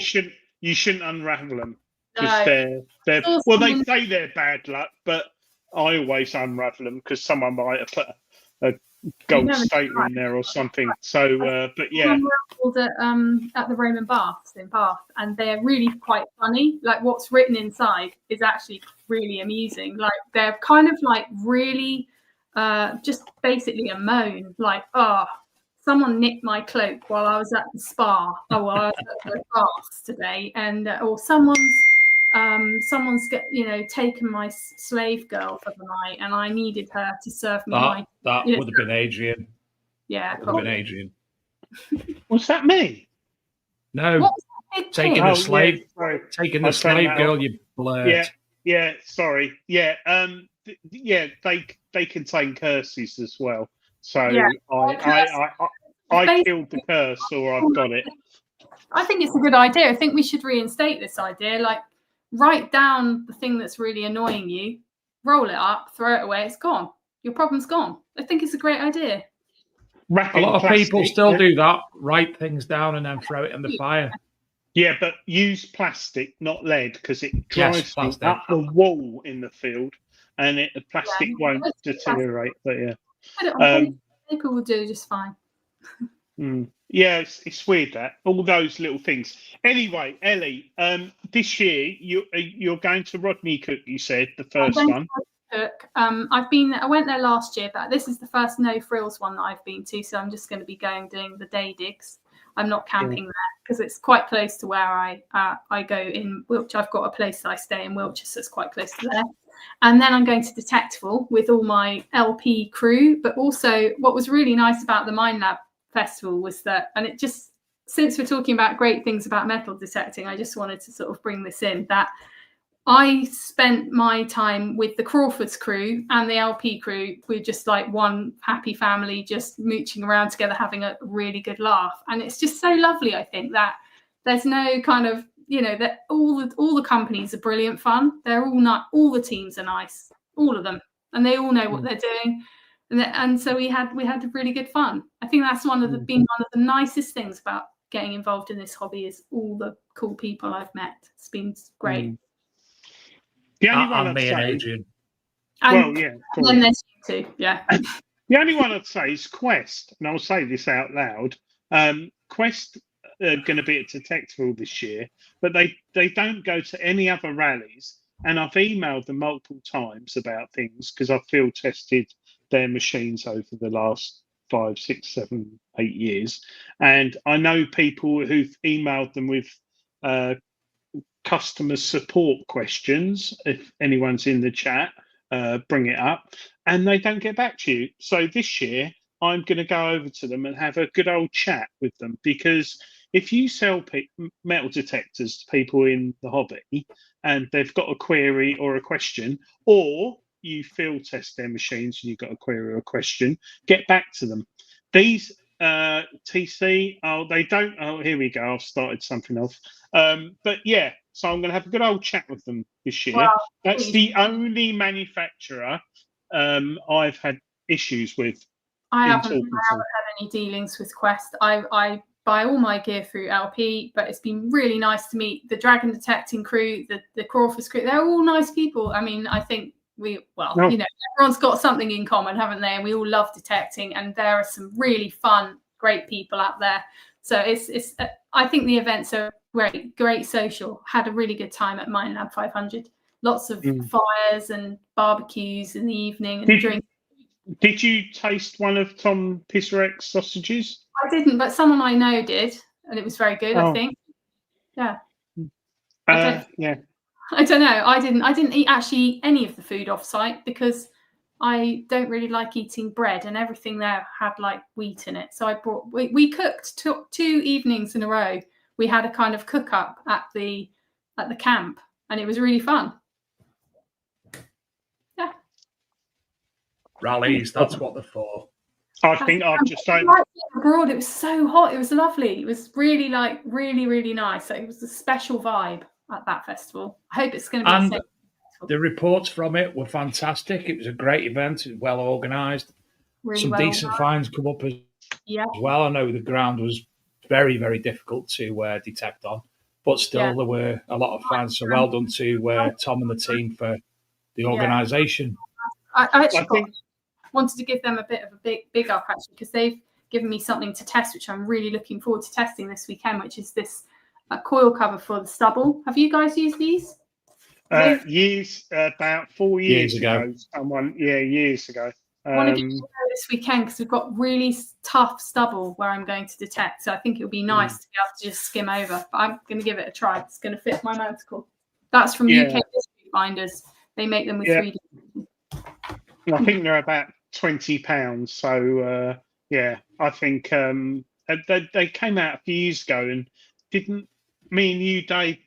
you shouldn't unravel them because they're well, they say they're bad luck, but I always unravel them because someone might have put a gold stapler in there or something. So, but yeah, at the Roman baths in Bath, and they're really quite funny. Like what's written inside is actually really amusing. Like they're kind of like really, just basically a moan. Like, oh, someone nicked my cloak while I was at the spa. Oh, well, I was at the baths today, and or someone's someone's taken my slave girl for the night, and I needed her to serve me that would have been Adrian. Yeah, would have been Adrian. Was that me? No, taking the slave, taking the slave girl. You blurred. Yeah. Sorry. Yeah. They contain curses as well. So I killed the curse, or I've got it. I think it's a good idea. I think we should reinstate this idea. Like, write down the thing that's really annoying you, roll it up, throw it away. It's gone. Your problem's gone. I think it's a great idea. A lot of people still do that. Write things down and then throw it in the fire. Yeah, but use plastic, not lead, because it drives me up the wall in the field, and the plastic won't deteriorate. But people will do just fine. Yeah, it's weird that all those little things. Anyway, Ellie, this year you're going to Rodney Cook. You said the first one. Cook. I went there last year, but this is the first no frills one that I've been to. So I'm just going to be doing the day digs. I'm not camping there because it's quite close to where I go in Wiltshire. I've got a place that I stay in Wiltshire, so it's quite close to there. And then I'm going to Detectival with all my LP crew. But also, what was really nice about the Mind Lab Festival was that, and it just, since we're talking about great things about metal detecting, I just wanted to sort of bring this in, that I spent my time with the Crawfords crew and the LP crew. We're just like one happy family, just mooching around together, having a really good laugh. And it's just so lovely, I think, that there's no kind of, that all the companies are brilliant fun. They're all the teams are nice, all of them, and they all know what they're doing. And so we had really good fun. I think that's one of the nicest things about getting involved in this hobby is all the cool people I've met. It's been great. The only one and me and Adrian. And then there's you two, yeah. The only one I'd say is Quest, and I'll say this out loud. Quest are going to be at Detectival this year, but they don't go to any other rallies. And I've emailed them multiple times about things because I've field tested their machines over the last 5, 6, 7, 8 years. And I know people who've emailed them with customer support questions. If anyone's in the chat, bring it up. And they don't get back to you. So this year, I'm going to go over to them and have a good old chat with them, because if you sell metal detectors to people in the hobby and they've got a query or a question, or you field test their machines and you've got a query or a question, get back to them. These TC, they don't. Oh, here we go. I've started something off. But yeah, so I'm going to have a good old chat with them this year. Wow. That's the only manufacturer I've had issues with. I haven't had any dealings with Quest. I buy all my gear through LP, but it's been really nice to meet the Dragon Detecting crew, the Crawfords crew. They're all nice people. I mean, I think everyone's got something in common, haven't they? And we all love detecting, and there are some really fun, great people out there. So it's I think the events are great social. Had a really good time at Mind Lab 500. Lots of fires and barbecues in the evening and drinks. Did you taste one of Tom Pisarek's sausages? I didn't, but someone I know did, and it was very good. I think. Yeah. I don't know. I didn't actually eat any of the food off site because I don't really like eating bread, and everything there had like wheat in it. So we cooked 2 evenings in a row. We had a kind of cook up at the camp, and it was really fun. Yeah. Rallies, that's what they're for. I think I've just abroad. It was so hot. It was lovely. It was really really nice. It was a special vibe at that festival. I hope it's going to be the same. The reports from it were fantastic. It was a great event. It was well organised. Really some decent finds come up as well. I know the ground was very, very difficult to detect on, but still there were a lot of fans. So well done to Tom and the team for the organisation. I wanted to give them a bit of a big up actually, because they've given me something to test, which I'm really looking forward to testing this weekend, which is this coil cover for the stubble. Have you guys used these? Years, about 4 years ago. Years ago. I want to give it a go this weekend because we've got really tough stubble where I'm going to detect. So I think it would be nice to be able to just skim over. But I'm going to give it a try. It's going to fit my monocle. That's from UK History Finders. They make them with 3D. I think they're about £20. So I think they came out a few years ago, and didn't me and you, Dave,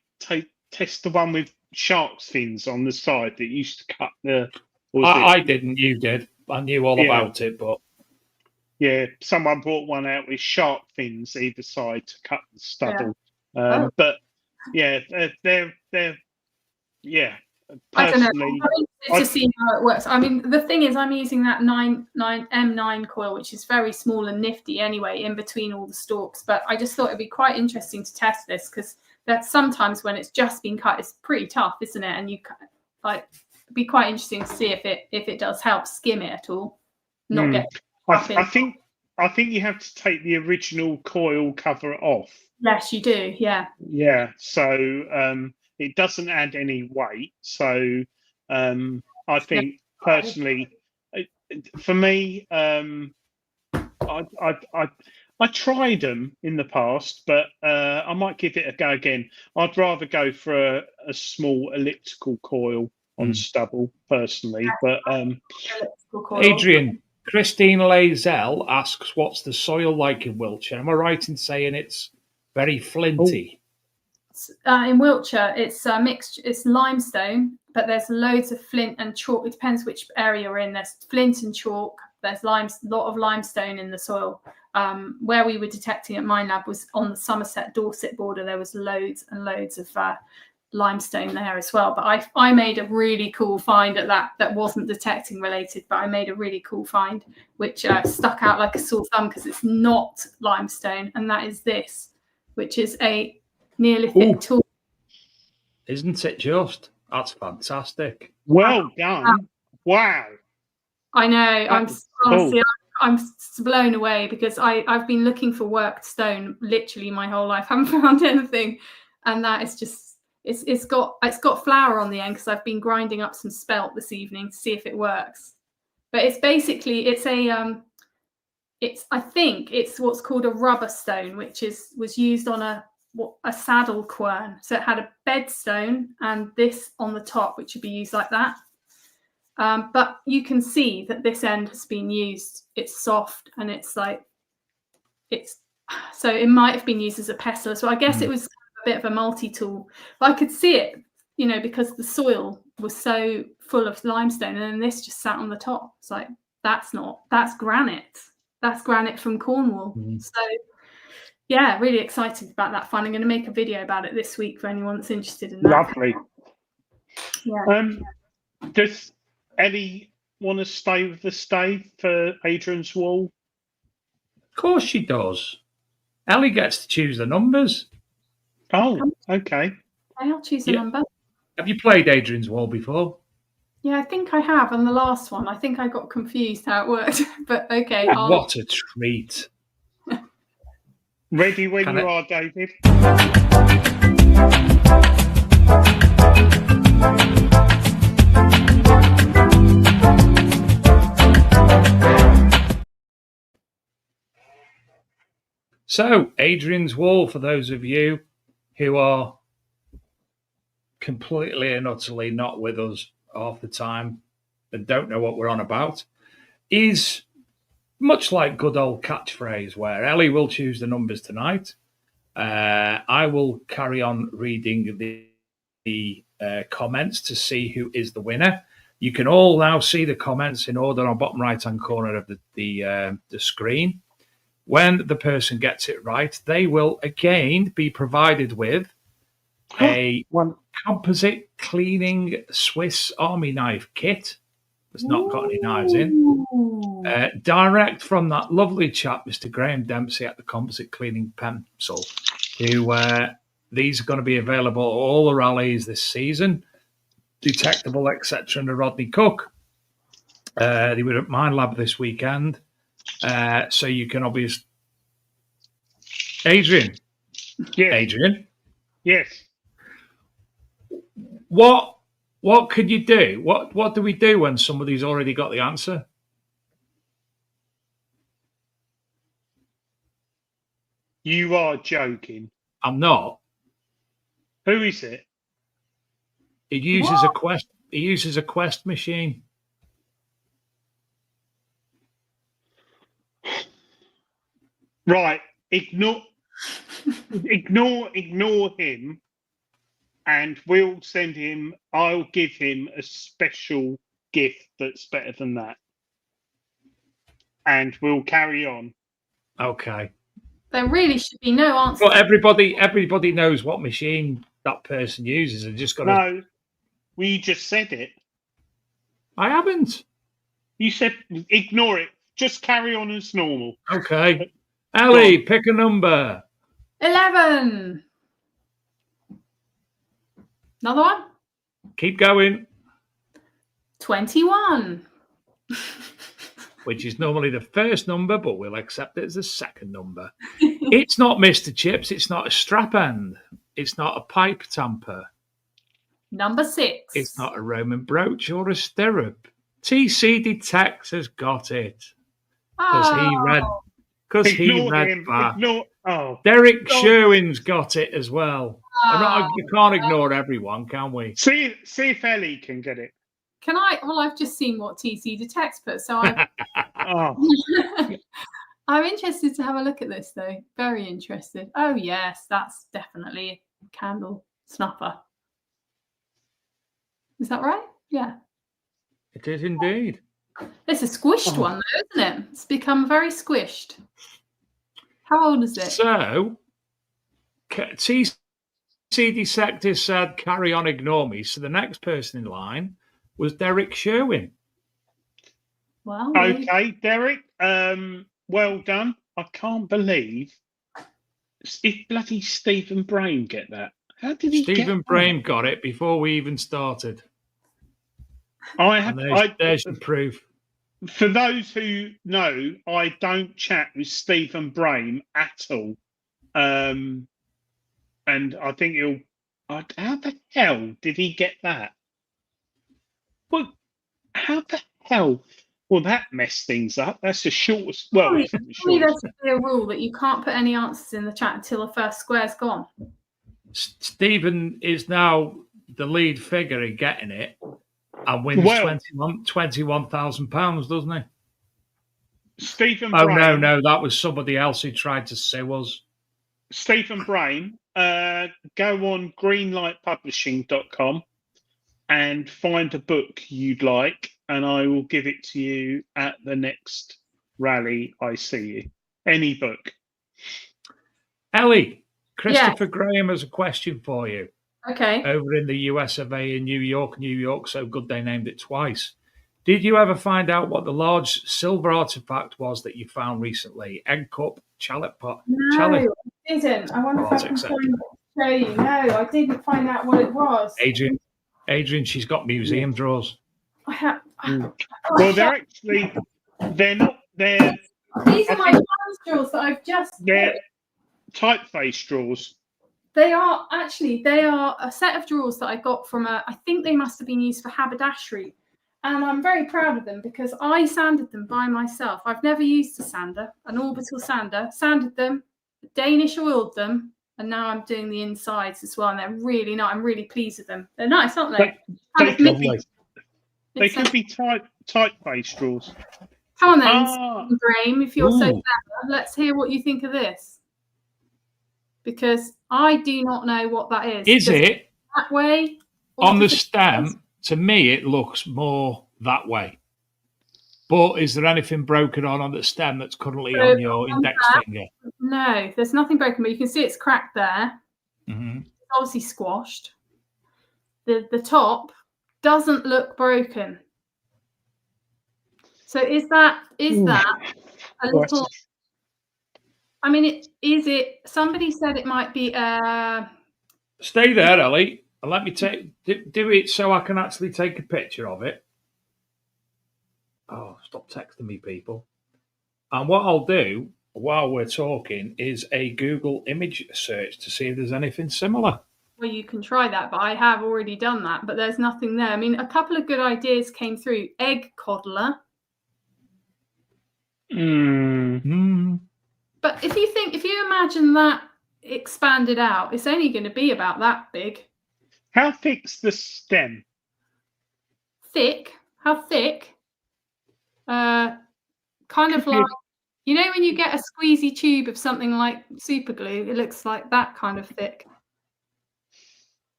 test the one with shark's fins on the side that used to cut the? I didn't. You did. I knew all about it, but someone brought one out with shark fins either side to cut the stubble. But they're I don't know. personally, I'm to see how it works. I mean, the thing is, I'm using that M9 coil, which is very small and nifty anyway, in between all the stalks. But I just thought it'd be quite interesting to test this, because that's sometimes when it's just been cut, it's pretty tough, isn't it? And you it'd be quite interesting to see if it does help skim it at all. Not get. I think you have to take the original coil cover off. Yes, you do. Yeah. Yeah. So it doesn't add any weight. So I think personally, for me, I tried them in the past, but I might give it a go again. I'd rather go for a small elliptical coil on stubble personally. But Adrian, Christine Lazell asks, what's the soil like in Wiltshire? Am I right in saying it's very flinty? In Wiltshire, it's mixed. It's limestone, but there's loads of flint and chalk. It depends which area you're in. There's flint and chalk. There's a lot of limestone in the soil. Where we were detecting at Mine Lab was on the Somerset Dorset border. There was loads and loads of limestone there as well. But I made a really cool find at that wasn't detecting related, but I made a really cool find which stuck out like a sore thumb, because it's not limestone, and that is this, which is a Neolithic tool. Isn't it just? That's fantastic. Well done. Wow. I know. I'm blown away, because I've been looking for worked stone literally my whole life. I haven't found anything, and that is just it's got flour on the end, because I've been grinding up some spelt this evening to see if it works. But it's basically I think it's what's called a rubber stone, which was used on a saddle quern. So it had a bed stone and this on the top, which would be used like that. But you can see that this end has been used. It's soft, and so it might have been used as a pestle. So I guess it was a bit of a multi-tool. But I could see it, because the soil was so full of limestone, and then this just sat on the top. It's like, that's granite. That's granite from Cornwall. So yeah, really excited about that fun. I'm going to make a video about it this week for anyone that's interested in that. Lovely. Yeah. Does Ellie want to stay with the stave for Adrian's wall? Of course she does. Ellie gets to choose the numbers. Oh, okay. I'll choose a number. Have you played Adrian's wall before? Yeah, I think I have on the last one. I think I got confused how it worked, but okay. What a treat. Ready when you are, David. So, Adrian's wall, for those of you who are completely and utterly not with us half the time and don't know what we're on about, is much like good old catchphrase, where Ellie will choose the numbers tonight. I will carry on reading the comments to see who is the winner. You can all now see the comments in order on bottom right-hand corner of the screen. When the person gets it right, they will again be provided with a composite cleaning Swiss Army knife kit. That's not got any knives in. Direct from that lovely chap, Mr. Graham Dempsey at the Composite Cleaning Pencil, who these are going to be available at all the rallies this season. Detectable, etc. and the Rodney Cook. They were at Mine Lab this weekend. So you can obviously... Adrian. Yes. Adrian. Yes. What could you do? What do we do when somebody's already got the answer? You are joking. I'm not. Who is it? It uses a Quest. It uses a Quest machine. Right. Ignore him, and we'll send him. I'll give him a special gift that's better than that, and we'll carry on. Okay. There really should be no answer. Well, everybody knows what machine that person uses. They just got to. No, we just said it. I haven't. You said ignore it. Just carry on as normal. Okay. Ellie, pick a number. 11. Another one? Keep going. 21. Which is normally the first number, but we'll accept it as the second number. It's not Mr. Chips. It's not a strap end. It's not a pipe tamper. Number 6. It's not a Roman brooch or a stirrup. TC Detect has got it. Because he read that. Derek Sherwin's got it as well. You can't ignore everyone, can we? See if Ellie can get it. Can I? Well, I've just seen what TC Detects put, so I'm interested to have a look at this, though. Very interested. Oh, yes, that's definitely a candle snuffer. Is that right? Yeah. It is indeed. It's a squished one, though, isn't it? It's become very squished. How old is it? So, TC Detective said, carry on, ignore me. So the next person in line was Derek Sherwin. Well, okay, Derek. Well done. I can't believe if bloody Stephen Brain get that. How did he? Stephen Brain got it before we even started. There's the proof. For those who know, I don't chat with Stephen Brain at all, and I think he'll. How the hell did he get that? Well, how the hell? Well, that messed things up. That's the shortest. Well, there's a rule that you can't put any answers in the chat until the first square's gone. Stephen is now the lead figure in getting it and wins £21,000, doesn't he? Stephen Brain. Oh, no, that was somebody else who tried to sue us. Stephen Brain, go on greenlightpublishing.com and find a book you'd like, and I will give it to you at the next rally I see you. Any book. Ellie, Christopher Graham has a question for you. Okay. Over in the US of A in New York, so good they named it twice. Did you ever find out what the large silver artifact was that you found recently? Egg cup, chalet pot? No, I didn't. I wonder if I can show you. No, I didn't find out what it was. Adrian, she's got museum drawers. Well, they're not. These are my fans drawers that I've just. They're typeface drawers. They are a set of drawers that I got from I think they must have been used for haberdashery. And I'm very proud of them because I sanded them by myself. I've never used a sander, an orbital sander, sanded them, Danish oiled them, and now I'm doing the insides as well. And they're really nice. I'm really pleased with them. They're nice, aren't they? They could be typeface drawers. Come on then, Graham, if you're so clever, let's hear what you think of this. Because I do not know what that is. Is it that way? On the stem? To me, it looks more that way. But is there anything broken on the stem that's currently on your index finger? No, there's nothing broken, but you can see it's cracked there. Mm-hmm. It's obviously squashed. The top doesn't look broken. So is that a little? I mean, somebody said it might be. Stay there, Ellie, and let me do it so I can actually take a picture of it. Oh, stop texting me, people. And what I'll do while we're talking is a Google image search to see if there's anything similar. Well, you can try that, but I have already done that, but there's nothing there. I mean, a couple of good ideas came through. Egg coddler. But if you imagine that expanded out, it's only going to be about that big. How thick's the stem? Thick? How thick? Kind of Could be- like, you know, when you get a squeezy tube of something like super glue, it looks like that kind of thick.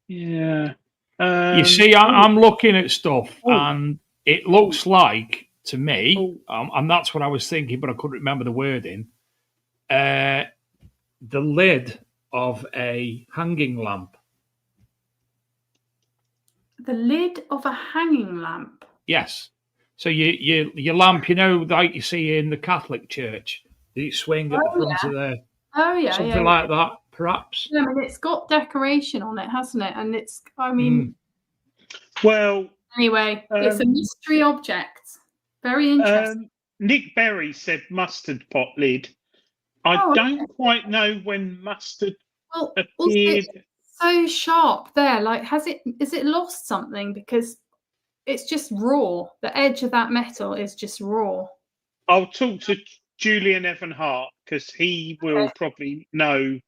Yeah. You see, I'm looking at stuff, and it looks like to me, and that's what I was thinking, but I couldn't remember the wording. The lid of a hanging lamp. The lid of a hanging lamp. Yes. So your lamp, you know, like you see in the Catholic Church, you swing at the front of the something like that, perhaps. Yeah, I mean, it's got decoration on it, hasn't it? And it's, I mean, well, anyway, it's a mystery object. Very interesting. Nick Berry said mustard pot lid. I don't quite know when mustard appeared. So sharp there. Like, is it lost something? Because it's just raw. The edge of that metal is just raw. I'll talk to Julian Evan Hart because he will probably know.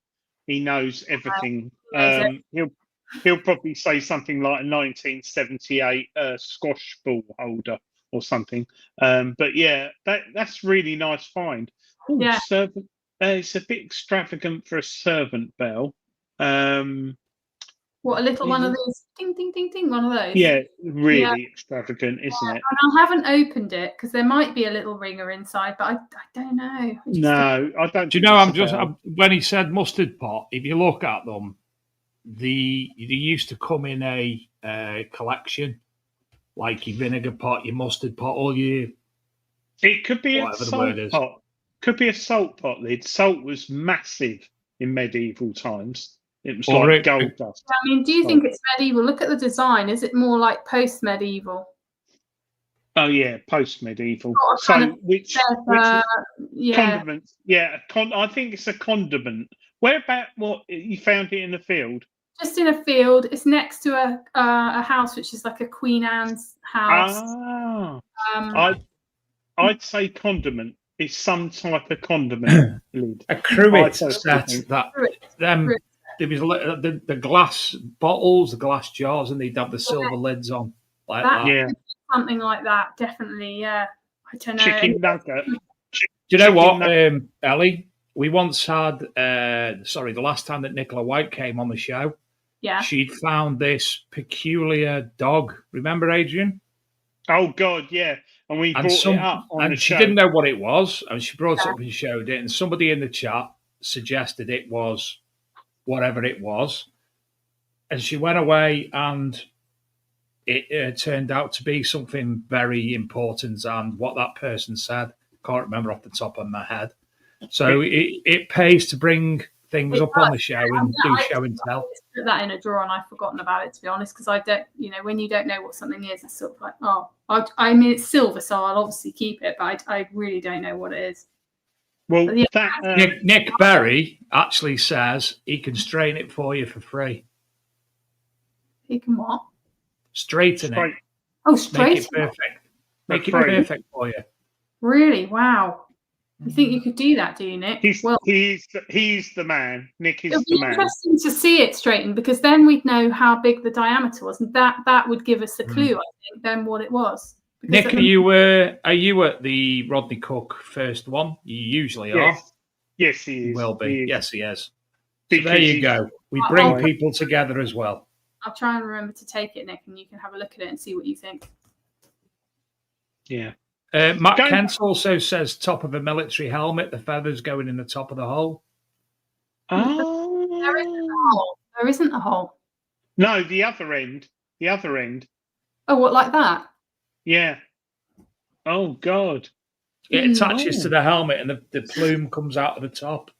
He knows everything. He'll probably say something like a 1978 squash ball holder or something. But yeah, that's really nice find. Ooh, servant. It's a bit extravagant for a servant bell. What, a little one of those ding ding ding ding, one of those? Yeah, really extravagant, isn't it? And I haven't opened it because there might be a little ringer inside, but I don't know. I don't. Do you know? When he said mustard pot, if you look at them, they used to come in a collection, like your vinegar pot, your mustard pot, all your. It could be a salt pot. Could be a salt pot lid. Salt was massive in medieval times. It was like gold dust. I mean, do you think it's medieval? Look at the design. Is it more like post-medieval? Oh yeah, post-medieval. So which condiments? Yeah, I think it's a condiment. Where about what you found it in the field? Just in a field. It's next to a house which is like a Queen Anne's house. I'd say condiment. It's some type of condiment lid. A cruet set that there was the glass bottles, the glass jars, and they'd have the silver lids on like that. Yeah, something like that. Definitely, yeah. I don't know. Chicken nugget. Do you know what, Ellie? We once had, the last time that Nicola White came on the show, she'd found this peculiar dog. Remember, Adrian? Oh God, yeah. And we brought it up on the show. She didn't know what it was, and she brought it up and showed it. And somebody in the chat suggested it was whatever it was, and she went away, and it turned out to be something very important. And what that person said, can't remember off the top of my head. So it pays to bring things up on the show and do show and tell. Put that in a drawer, and I've forgotten about it, to be honest, because I don't, when you don't know what something is, it's sort of like, I mean, it's silver, so I'll obviously keep it, but I really don't know what it is. Well, Nick Berry actually says he can straighten it for you for free. He can what? Straighten it. Oh, straighten it. Make it perfect for you. Really? Wow. You think you could do that, do you, Nick? He's the man. Nick is the man. It would be interesting to see it straightened, because then we'd know how big the diameter was, and that would give us a clue, I think, then what it was. Because Nick, are you at the Rodney Cook first one? You usually are. Yes, he is. He will be. Yes, he is. So there you go. We bring people together as well. I'll try and remember to take it, Nick, and you can have a look at it and see what you think. Yeah. Matt Kent also says top of a military helmet, the feathers going in the top of the hole. Oh. There isn't a hole. There isn't a hole. No, the other end. The other end. Oh, what, like that? Yeah. Oh, God. It attaches to the helmet, and the plume comes out of the top.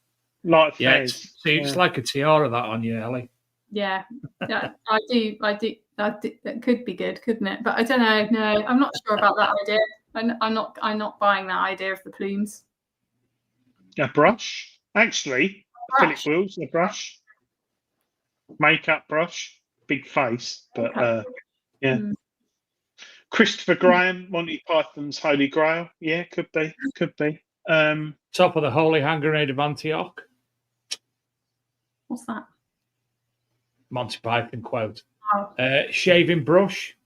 Like fez. It's like a tiara that on you, Ellie. Yeah, I do. That could be good, couldn't it? But I don't know. No, I'm not sure about that idea. I'm not buying that idea of the plumes. A brush, actually. Philip Wills, a brush. Makeup brush, big face, but yeah. Christopher Graham, Monty Python's Holy Grail. Yeah, could be. Top of the Holy Hand Grenade of Antioch. What's that? Monty Python quote. Wow. Shaving brush.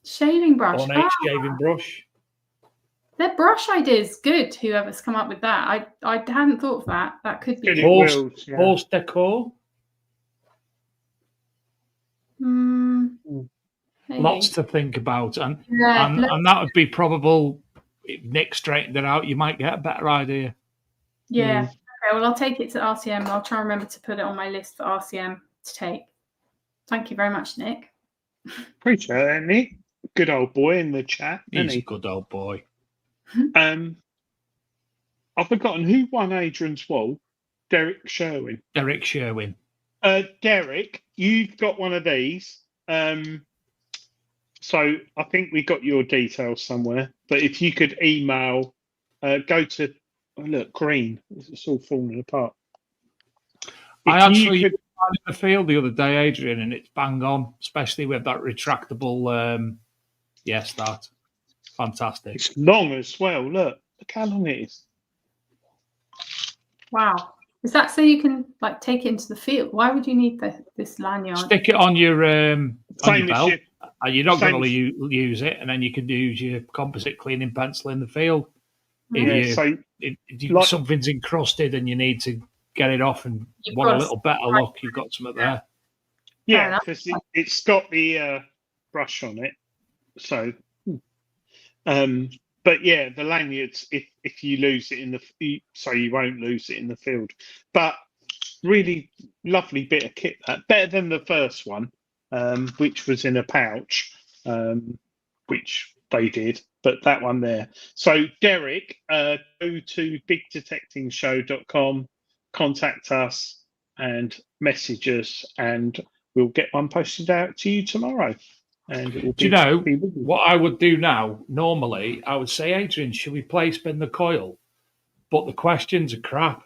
Shaving brush. Ornate shaving brush. Their brush idea is good. Whoever's come up with that, I hadn't thought of that. That could be Good. good. Horse decor. Maybe. Lots to think about, and Yeah, and that would be probable. If Nick straightened it out, you might get a better idea. yeah. Okay, well, I'll take it to RCM. And I'll try and remember to put it on my list for RCM to take. Thank you very much, Nick. Appreciate that, Nick. Good old boy in the chat. He's a good old boy. I've forgotten who won Adrian's Wall. Derek Sherwin. Derek Sherwin. Derek, you've got one of these. So I think we got your details somewhere. But if you could email, go to green. It's all falling apart. I actually used in the field the other day, Adrian, and it's bang on, especially with that retractable. Yes, that fantastic. It's long as well. Look how long it is. Wow. Is that so you can like take it into the field? Why would you need this lanyard? Stick it on your belt. You're not going to use it, and then you can use your composite cleaning pencil in the field. If something's encrusted and you need to get it off and want a little better look, you've got something there. Yeah, because it's got the brush on it. So, but yeah, the lanyards, if you lose it you won't lose it in the field. But really lovely bit of kit, that better than the first one, which was in a pouch, which they did. But that one there. So Derek, go to bigdetectingshow.com, contact us and message us, and we'll get one posted out to you tomorrow. And it will do you know what I would do now? Normally, I would say, Adrian, should we play Spin the Coil? But the questions are crap.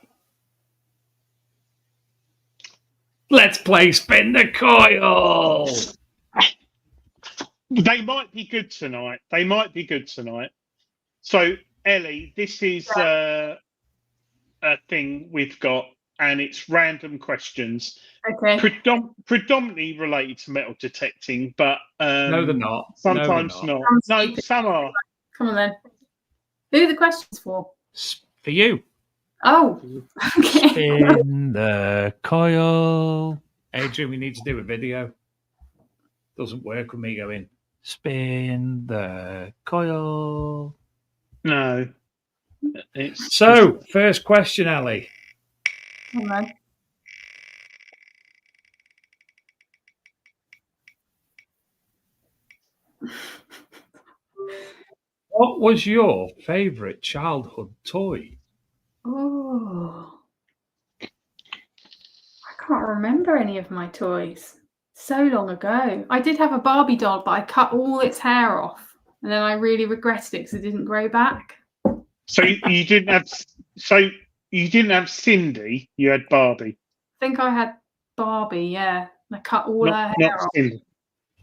Let's play Spin the Coil. They might be good tonight. So, Ellie, this is a thing we've got, and it's random questions. Okay. Predominantly related to metal detecting, but no, they're not. Sometimes not. No, some are. Come on then. Who are the questions for? For you. Oh, okay. Spin the coil. Adrian, we need to do a video. Doesn't work with me going, spin the coil. No. So, first question, Ellie. Come on. What was your favourite childhood toy? Oh, I can't remember any of my toys. So long ago. I did have a Barbie doll, but I cut all its hair off, and then I really regretted it because it didn't grow back. So you didn't have. So you didn't have Cindy. You had Barbie. I think I had Barbie. Yeah, and I cut all her hair off. Cindy.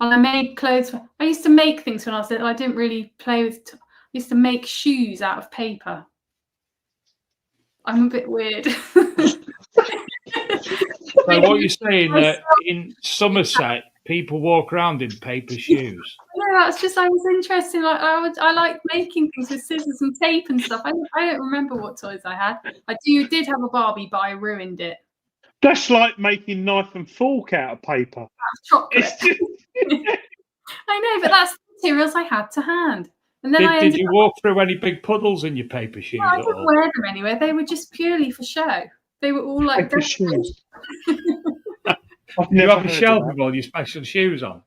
And I made clothes. I used to make things when I was little. I didn't really play with. I used to make shoes out of paper. I'm a bit weird. So what you're saying that in Somerset, people walk around in paper shoes? No, that's just I was interested. Like I like making things with scissors and tape and stuff. I don't remember what toys I had. I did have a Barbie, but I ruined it. That's like making knife and fork out of paper. That's chocolate. I know, but that's the materials I had to hand. And then did you walk through any big puddles in your paper shoes? No, I didn't wear them anywhere. They were just purely for show. They were all like paper shoes. You have a shelf with all your special shoes on.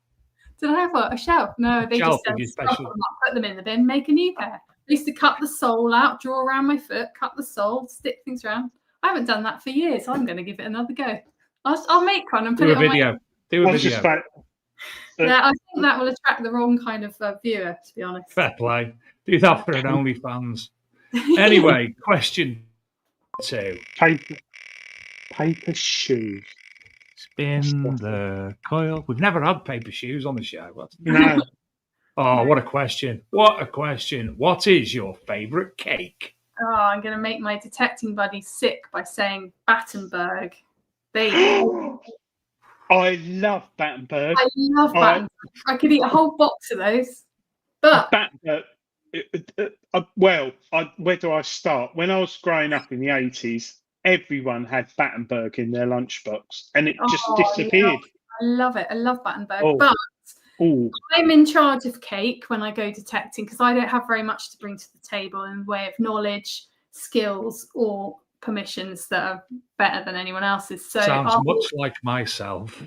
Did I have a shelf? No, they just said stop them up, put them in the bin, make a new pair. I used to cut the sole out, draw around my foot, cut the sole, stick things around. I haven't done that for years, so I'm going to give it another go. I'll make one and put it on video. Do a video. Yeah, I think that will attract the wrong kind of viewer, to be honest. Fair play. Do that for an OnlyFans. Anyway, question 2. Paper shoes. Spin the coil. We've never had paper shoes on the show. No. Oh, what a question. What a question. What is your favourite cake? Oh, I'm going to make my detecting buddy sick by saying Battenberg. There you go. I love Battenberg. I love Battenberg. I could eat a whole box of those. But Battenberg. Where do I start? When I was growing up in the 80s, everyone had Battenberg in their lunchbox, and it just disappeared. I love it. I love Battenberg. Oh. But Ooh. I'm in charge of cake when I go detecting because I don't have very much to bring to the table in the way of knowledge, skills, or permissions that are better than anyone else's. So sounds much like myself.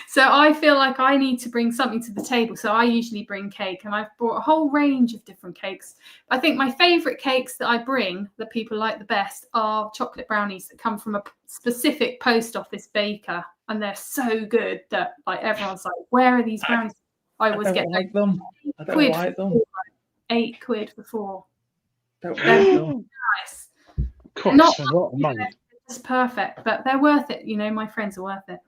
So I feel like I need to bring something to the table. So I usually bring cake, and I've brought a whole range of different cakes. I think my favourite cakes that I bring that people like the best are chocolate brownies that come from a specific post office baker, and they're so good that like everyone's like, "Where are these brownies?" I always get like them. I don't like them. £8 for 4. Don't like them. Nice. Costs Not a lot of money. It's perfect, but they're worth it. You know, my friends are worth it.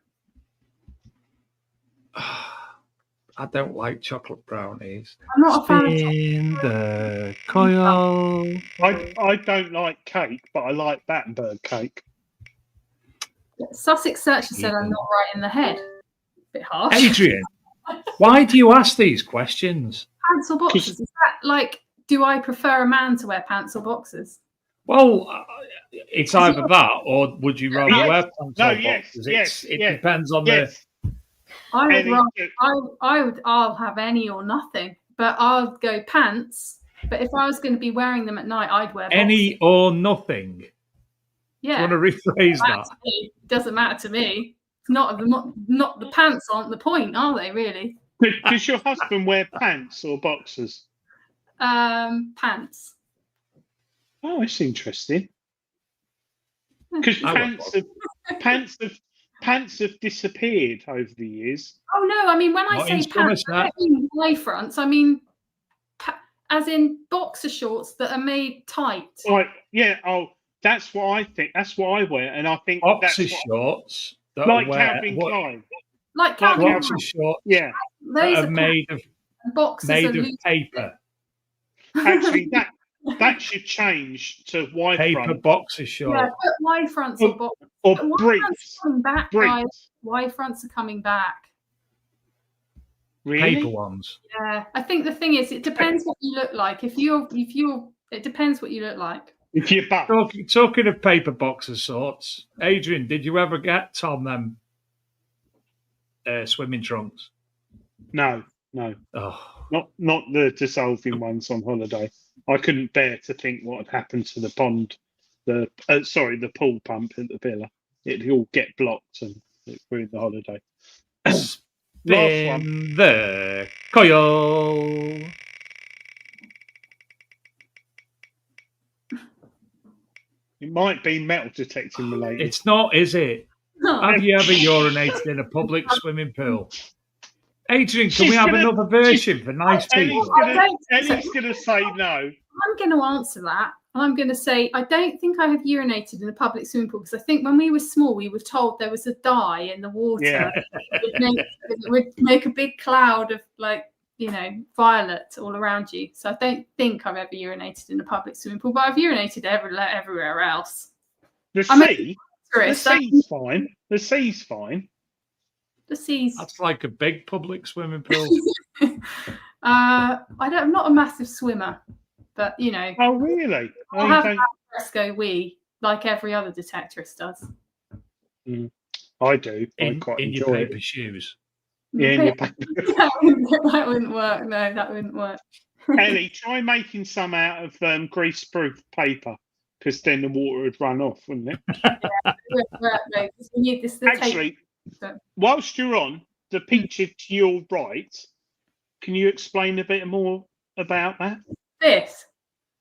I don't like chocolate brownies. I'm not a fan of In the coil. I don't like cake, but I like Battenberg cake. Sussex Searcher said I'm not right in the head. Bit harsh. Adrian, why do you ask these questions? Pants or boxes? Is that like, do I prefer a man to wear pants or boxes? Well, it's either that or would you rather Yes. wear pants No, or yes, boxes? yes, It yes, depends on yes. I would Any- rather, I'll have any or nothing, but I'll go pants. But if I was going to be wearing them at night, I'd wear boxes. any or nothing. Yeah. Do you want to rephrase that? It doesn't matter to me. It's not the pants aren't the point, are they? Really? Does your husband wear pants or boxers? Pants. Oh, that's interesting. Because I wear pants have disappeared over the years. Oh no! I mean, when I Not in say pants, I Somerset. don't mean Y fronts. I mean, as in boxer shorts that are made tight. Right? Yeah. Oh, that's what I think. That's what I wear, and I think Boxer that's what, shorts that like wear Calvin Klein. Like Calvin boxer Klein. shorts Yeah. Those that are are made of boxers are loose. paper. Actually, that should change to Y Paper front boxer Yeah, shorts. put Y fronts or boxers. or Y fronts briefs. are coming back, guys. Briefs. Y fronts are coming back. Really? Paper ones. Yeah, I think the thing is, it depends what you look like. It depends what you look like. If you're buff. Talking of paper boxer sorts, Adrian, did you ever get Tom them swimming trunks? No. Oh, Not the dissolving ones on holiday. I couldn't bear to think what had happened to the pond, the pool pump at the villa. It'd all get blocked and it ruined the holiday. Last one. spin the coil. It might be metal detecting related. It's not, is it? Oh, Have you ever urinated in a public swimming pool? Adrian, can She's we have gonna- another version for nice people? Ellie's gonna say no. I'm going to answer that. I'm going to say I don't think I have urinated in a public swimming pool because I think when we were small, we were told there was a dye in the water. Yeah. It would make a big cloud of violet all around you. So I don't think I've ever urinated in a public swimming pool, but I've urinated everywhere else. The I'm a- sea. The Chris, sea's fine. The sea's fine. the seas. That's like a big public swimming pool. I'm not a massive swimmer, but Oh, really? Oh, I'll you have don't- fresco wee like every other detectorist does. I do. I in quite your enjoy paper it. shoes. Yeah, in your paper. that wouldn't work. No, that wouldn't work. Ellie, try making some out of greaseproof paper, because then the water would run off, wouldn't it? It wouldn't work, though, 'cause we need this to take. Actually, so- whilst you're on the picture to your right, can you explain a bit more about that? This.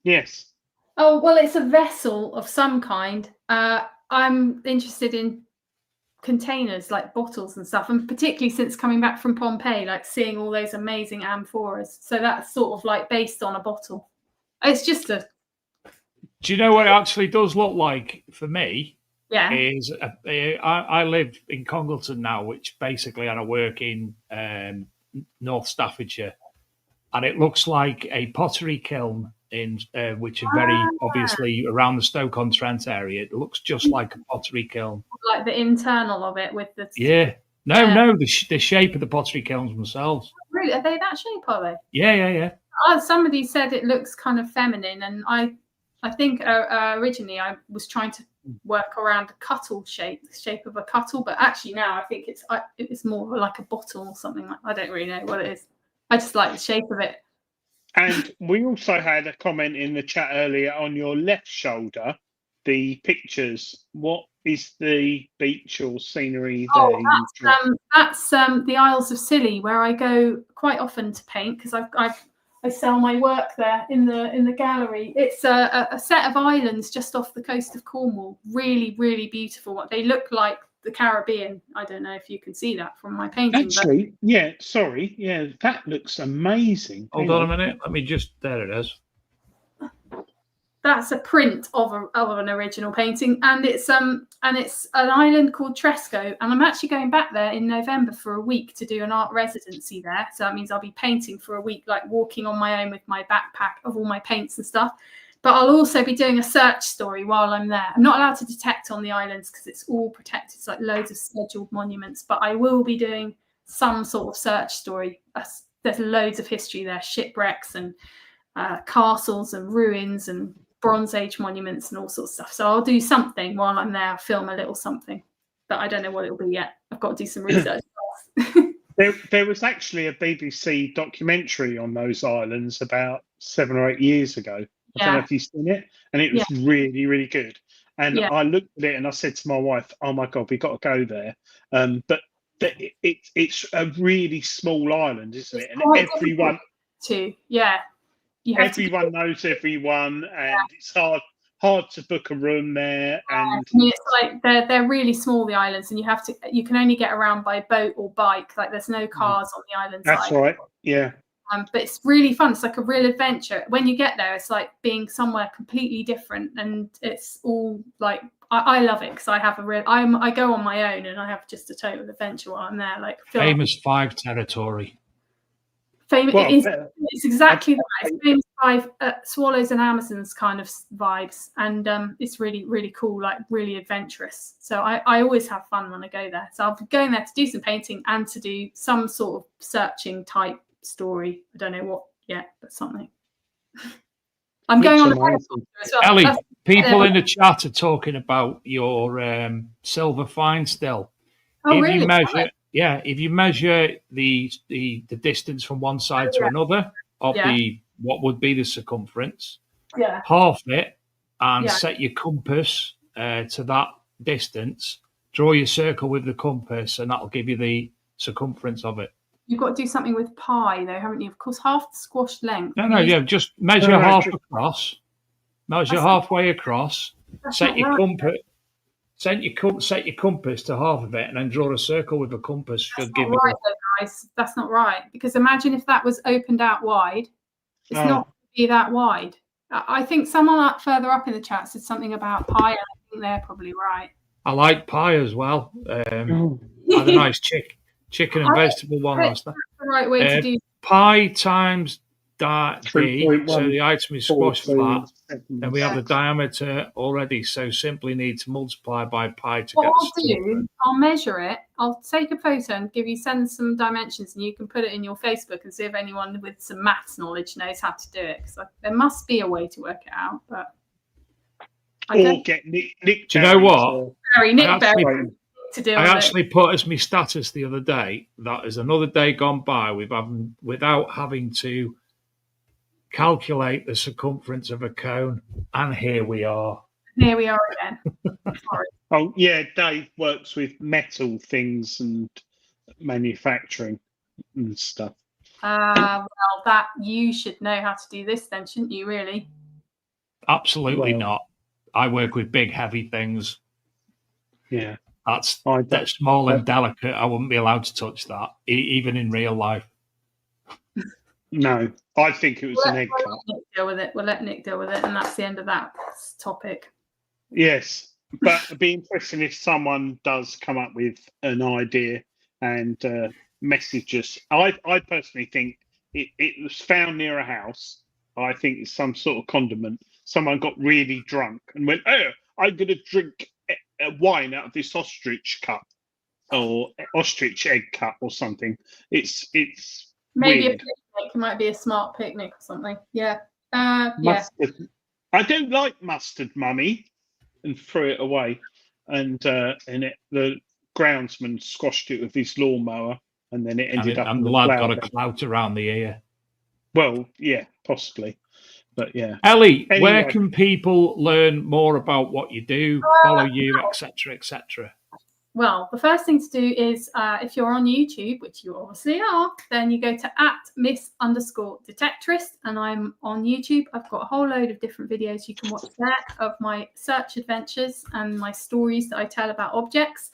Yes. Oh, well, it's a vessel of some kind. I'm interested in containers like bottles and stuff, and particularly since coming back from Pompeii, like seeing all those amazing amphoras. So that's sort of like based on a bottle. It's just Do you know what it actually does look like for me? yeah. Is I live in Congleton now, which basically and I work in North Staffordshire, and it looks like a pottery kiln in which are very obviously around the Stoke-on-Trent area. It looks just like a pottery kiln. Like the internal of it with the... Yeah. No, the shape of the pottery kilns themselves. Really? Are they that shape, are they? Yeah. Somebody said it looks kind of feminine, and I think originally I was trying to work around the cuttle shape, the shape of a cuttle, but actually now I think it's more like a bottle or something. I don't really know what it is. I just like the shape of it. And we also had a comment in the chat earlier on your left shoulder, the pictures. What is the beach or scenery there? That's the Isles of Scilly, where I go quite often to paint because I sell my work there in the gallery. It's a set of islands just off the coast of Cornwall. Really, really beautiful. They look like the Caribbean. I don't know if you can see that from my painting. Actually, that looks amazing. Hold on a minute. Let me just. There it is. That's a print of an original painting, and it's an island called Tresco, and I'm actually going back there in November for a week to do an art residency there. So that means I'll be painting for a week, like walking on my own with my backpack of all my paints and stuff. But I'll also be doing a search story while I'm there. I'm not allowed to detect on the islands because it's all protected. It's like loads of scheduled monuments, but I will be doing some sort of search story. There's loads of history there, shipwrecks and castles and ruins and Bronze Age monuments and all sorts of stuff. So I'll do something while I'm there. I'll film a little something, but I don't know what it'll be yet. I've got to do some research. There was actually a BBC documentary on those islands about 7 or 8 years ago. I don't know if you've seen it, and it was really, really good. And I looked at it and I said to my wife, "Oh my God, we've got to go there." But it's a really small island, isn't it? And everyone everyone knows everyone, and it's hard to book a room there. And it's like they're really small, the islands, and you can only get around by boat or bike. Like there's no cars on the islands. That's right. Yeah. But it's really fun. It's like a real adventure. When you get there, it's like being somewhere completely different, and it's all like I love it because I go on my own and I have just a total adventure while I'm there. Like famous 5 territory. It's exactly that. It's famous 5 swallows and Amazons kind of vibes, and it's really, really cool, like really adventurous. So I always have fun when I go there. So I'll be going there to do some painting and to do some sort of searching type story. I don't know what yet, but something. I'm going on the as well. Ellie, people in the chat are talking about your silver find still. Oh, really? If you measure the distance from one side to another of what would be the circumference, half it, and set your compass to that distance, draw your circle with the compass, and that'll give you the circumference of it. You've got to do something with pi, though, haven't you? Of course, half the squashed length. Just measure across. Measure halfway across. Set your compass. Set your compass to half of it, and then draw a circle with a compass. Guys. That's not right. Because imagine if that was opened out wide. It's not going to be that wide. I think someone further up in the chat said something about pi. And I think they're probably right. I like pie as well. I had a nice chicken and vegetable one last night. That's the right way to do. Pi times d, so the item is squashed flat, and we have the diameter already, so simply need to multiply by pi to get I'll measure it, I'll take a photo and send some dimensions, and you can put it in your Facebook and see if anyone with some maths knowledge knows how to do it, because there must be a way to work it out, but get Nick. Do you know what? Nick Berry. I actually put as my status the other day that is another day gone by without having to calculate the circumference of a cone, and here we are. Here we are again. Sorry. Oh yeah, Dave works with metal things and manufacturing and stuff. Well, that you should know how to do this then, shouldn't you? Really? Absolutely not. I work with big, heavy things. Yeah. That's small and delicate. I wouldn't be allowed to touch that, even in real life. No, I think it was an egg cut. We'll let Nick deal with it, and that's the end of that topic. Yes, but it'd be interesting if someone does come up with an idea and message us. I personally think it was found near a house, I think it's some sort of condiment. Someone got really drunk and went, "Oh, I'm going to drink wine out of this ostrich cup or ostrich egg cup or something." It's Maybe weird. a picnic. It might be a smart picnic or something. Yeah. Mustard. I don't like mustard, mummy, and threw it away. And the groundsman squashed it with his lawnmower, and then it ended up. And the lad got a clout around the ear. Well, yeah, possibly, but yeah. Ellie, Anyway. where can people learn more about what you do, follow you, etc., etc.? Well, the first thing to do is if you're on YouTube, which you obviously are, then you go to @Miss_Detectorist, and I'm on YouTube. I've got a whole load of different videos you can watch there of my search adventures and my stories that I tell about objects.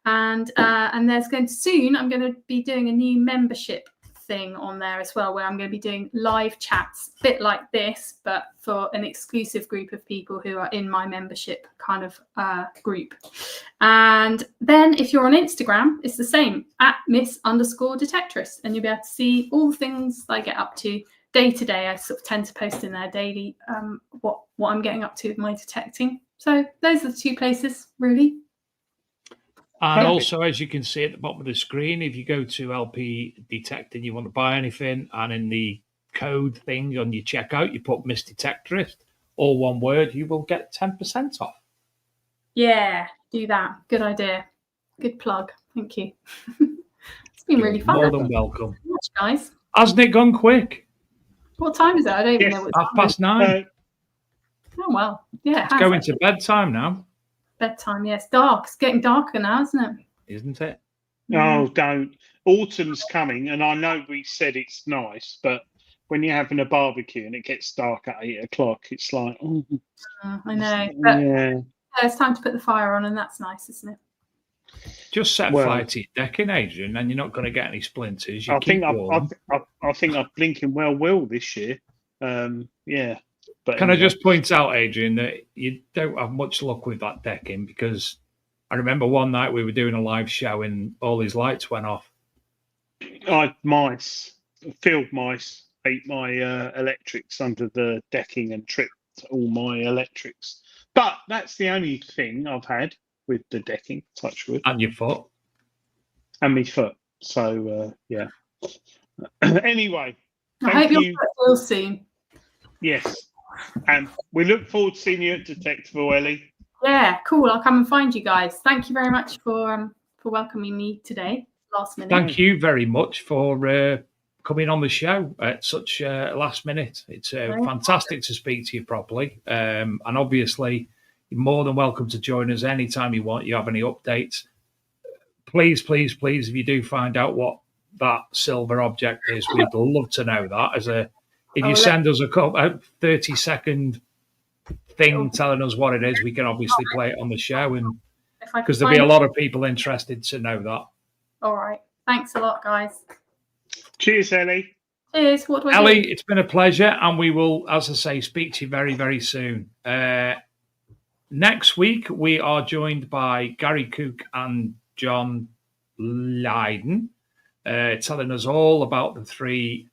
And there's I'm going to be doing a new membership thing on there as well, where I'm going to be doing live chats, a bit like this, but for an exclusive group of people who are in my membership kind of group. And then if you're on Instagram, it's the same, @Miss_Detectorist, and you'll be able to see all the things I get up to day to day. I sort of tend to post in there daily what I'm getting up to with my detecting. So those are the two places, really. And also, as you can see at the bottom of the screen, if you go to LP Detect and you want to buy anything, and in the code thing on your checkout, you put Miss Detectorist, all one word, you will get 10% off. Yeah, do that. Good idea. Good plug. Thank you. It's been really fun. More than welcome. Much, guys. Hasn't it gone quick? What time is it? I don't even know what time 9:30. Oh, well. Yeah. It's going to bedtime now. Bedtime, yes. Dark. It's getting darker now, isn't it? Isn't it? Oh, don't. Autumn's coming, and I know we said it's nice, but when you're having a barbecue and it gets dark at 8 o'clock, it's like, oh. I know. But Yeah. it's time to put the fire on, and that's nice, isn't it? Just set fire to your decking, Adrian, and you're not going to get any splinters. I think I've blinking will this year. Yeah. But Can I just point out, Adrian, that you don't have much luck with that decking, because I remember one night we were doing a live show and all his lights went off. Field mice ate my electrics under the decking and tripped all my electrics. But that's the only thing I've had with the decking, touch wood. And your foot. Mm. And my foot. So, yeah. Anyway. I hope your foot heals soon. Yes. And we look forward to seeing you at Detectable, Ellie. Yeah, cool. I'll come and find you guys. Thank you very much for welcoming me today. Last minute. Thank you very much for coming on the show at such last minute. It's fantastic to speak to you properly. And obviously, you're more than welcome to join us anytime you want. You have any updates. Please, please, please, if you do find out what that silver object is, we'd love to know that. If you send us a 30-second thing telling us what it is, we can obviously play it on the show, and because there'll be a lot of people interested to know that. All right. Thanks a lot, guys. Cheers, Ellie. Cheers. What do I do? Ellie, it's been a pleasure, and we will, as I say, speak to you very, very soon. Next week, we are joined by Gary Cook and John Lydon, telling us all about the 3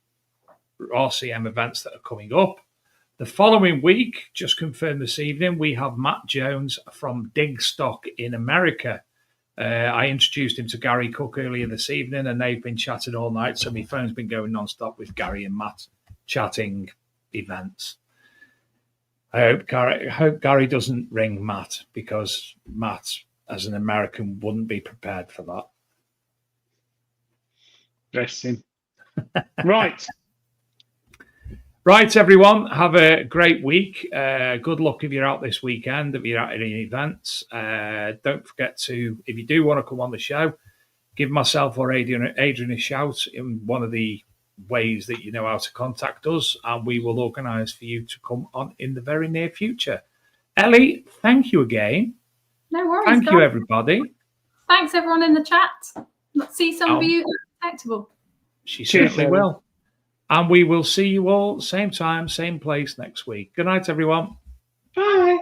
RCM events that are coming up. The following week, just confirmed this evening, we have Matt Jones from Digstock in America. I introduced him to Gary Cook earlier this evening, and they've been chatting all night, so my phone's been going non-stop with Gary and Matt chatting events. I hope Gary doesn't ring Matt, because Matt, as an American, wouldn't be prepared for that. Bless him. Right. Right, everyone, have a great week. Good luck if you're out this weekend, if you're at any events. Don't forget to, if you do want to come on the show, give myself or Adrian a shout in one of the ways that you know how to contact us, and we will organise for you to come on in the very near future. Ellie, thank you again. No worries. Thank you, everybody. Thanks, everyone in the chat. Let's see some of you Detectable. She certainly will. And we will see you all same time, same place next week. Good night, everyone. Bye.